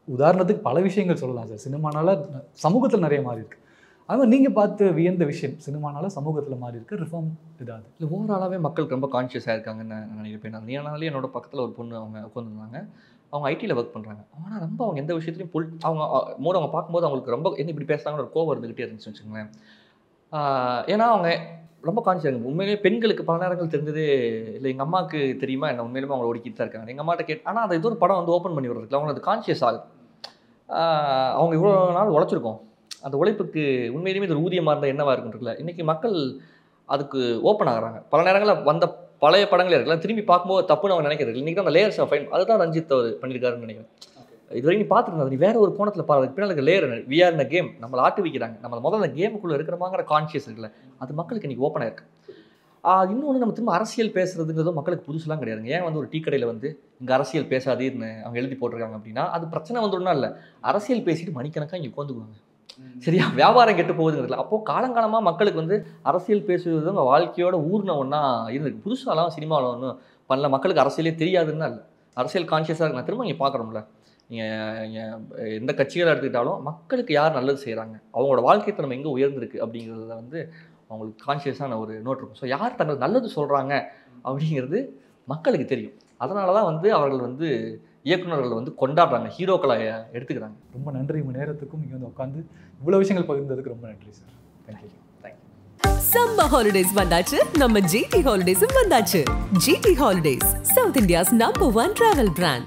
உதாரணத்துக்கு பல விஷயங்கள் சொல்லலாம் சார். சினிமானால் சமூகத்தில் நிறைய மாறி இருக்குது. அது நீங்கள் பார்த்து வியந்த விஷயம் சினிமானால சமூகத்தில் மாறி இருக்குது ரிஃபார்ம் இதாவது இல்லை ஓவராலாகவே மக்களுக்கு ரொம்ப கான்ஷியஸாக இருக்காங்கன்னு நான் நினைக்கிறேன். நான் ஏன்னாலே என்னோட பக்கத்தில் ஒரு பொண்ணு அவங்க உட்காந்துருந்தாங்க, அவங்க ஐடியில் ஒர்க் பண்ணுறாங்க. ஆனால் ரொம்ப அவங்க எந்த விஷயத்துலையும் அவங்க பார்க்கும்போது அவங்களுக்கு ரொம்ப என்ன இப்படி பேசுகிறாங்கன்னு ஒரு கோவம் இருந்துக்கிட்டே இருந்துச்சு வச்சுக்கோங்களேன். ஏன்னா அவங்க ரொம்ப கான்ஷியஸ். உண்மையிலேயே பெண்களுக்கு பல நேரங்கள் தெரிஞ்சதே இல்லை. எங்கள் அம்மாவுக்கு தெரியுமா என்ன, உண்மையிலுமே அவங்க ஓடிக்கிட்டு தான் இருக்காங்க. எங்கள் அம்மாட்ட ஆனால் அது ஏதோ ஒரு படம் வந்து ஓப்பன் பண்ணி விடுறதுல அவங்களுக்கு அது கான்ஷியஸ் ஆகுது. அவங்க இவ்வளோ நாள் உழைச்சிருக்கோம், அந்த உழைப்புக்கு உண்மையிலுமே இது ஊதியமாக இருந்தால் என்னவாக இருக்குன்றதுல இன்றைக்கி மக்கள் அதுக்கு ஓப்பன் ஆகிறாங்க. பல நேரங்களில் வந்த பழைய படங்களே இருக்குல்ல, திரும்பி பார்க்கும்போது தப்புன்னு அவங்க நினைக்கிறது. இன்றைக்கி தான் அந்த லேயர்ஸ் ஃபைன், அதுதான் ரஞ்சித் அவர் பண்ணியிருக்காருன்னு நினைக்கிறேன். இது வரைக்கும் நீ பார்த்துருந்தது நீ வேறு ஒரு கோணத்தில் பாரு, அதுக்கு பின்னால் layer we are in game, நம்மளை ஆட்டு வைக்கிறாங்க, நம்ம முதல்ல அந்த கேமுக்குள்ளே இருக்கிறமாங்கிற கான்ஷியஸ் இருக்குல்ல, அது மக்களுக்கு இன்றைக்கி ஓப்பனாக இருக்குது. இன்னொன்று நம்ம திரும்ப அரசியல் பேசுகிறதுங்கிறதும் மக்களுக்கு புதுசுலாம் கிடையாதுங்க. ஏன் வந்து ஒரு டீ கடையில் வந்து இங்கே அரசியல் பேசாதீர்னு அவங்க எழுதி போட்டிருக்காங்க அப்படின்னா அது பிரச்சனை வந்துடும்னா இல்லை, அரசியல் பேசிட்டு மணிக்கணக்காக இங்கே உட்காந்துக்குவாங்க. சரியா, வியாபாரம் கெட்டு போகுதுங்கிறதுல. அப்போது காலங்காலமாக மக்களுக்கு வந்து அரசியல் பேசுவது அவங்க வாழ்க்கையோட ஊர்ன ஒன்றா இருந்திருக்கு. புதுசாலாம் சினிமாவில் ஒன்றும் பண்ணல, மக்களுக்கு அரசியலே தெரியாதுன்னா இல்லை, அரசியல் கான்ஷியஸாக இருக்கு. நான் திரும்ப இங்கே பார்க்குறோம்ல, நீங்கள் எந்த கட்சிகளை எடுத்துக்கிட்டாலும் மக்களுக்கு யார் நல்லது செய்கிறாங்க, அவங்களோட வாழ்க்கையை நம்ம எங்கே உயர்ந்திருக்கு அப்படிங்கிறத வந்து அவங்களுக்கு கான்ஷியஸான ஒரு நோட் இருக்கும். ஸோ யார் தங்களுக்கு நல்லது சொல்கிறாங்க அப்படிங்கிறது மக்களுக்கு தெரியும். அதனால தான் வந்து அவர்கள் வந்து இயக்குநர்கள் வந்து கொண்டாடுறாங்க, ஹீரோக்களை எடுத்துக்கிறாங்க. ரொம்ப நன்றி. உங்கள் நேரத்துக்கும் இங்கே வந்து உட்காந்து இவ்வளோ விஷயங்கள் பகிர்ந்ததுக்கு ரொம்ப நன்றி சார். தேங்க்யூ. சம்மர் ஹாலிடேஸ் வந்தாச்சு, நம்ம ஜிடி ஹாலிடேஸும் வந்தாச்சு. GT holidays, south India's #1 travel brand.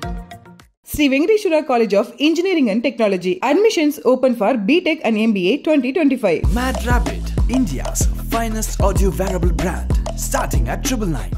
Sri Venkateshwara College of Engineering and Technology. Admissions open for BTech and MBA 2025. Mad Rabbit, India's finest audio wearable brand, starting at 999.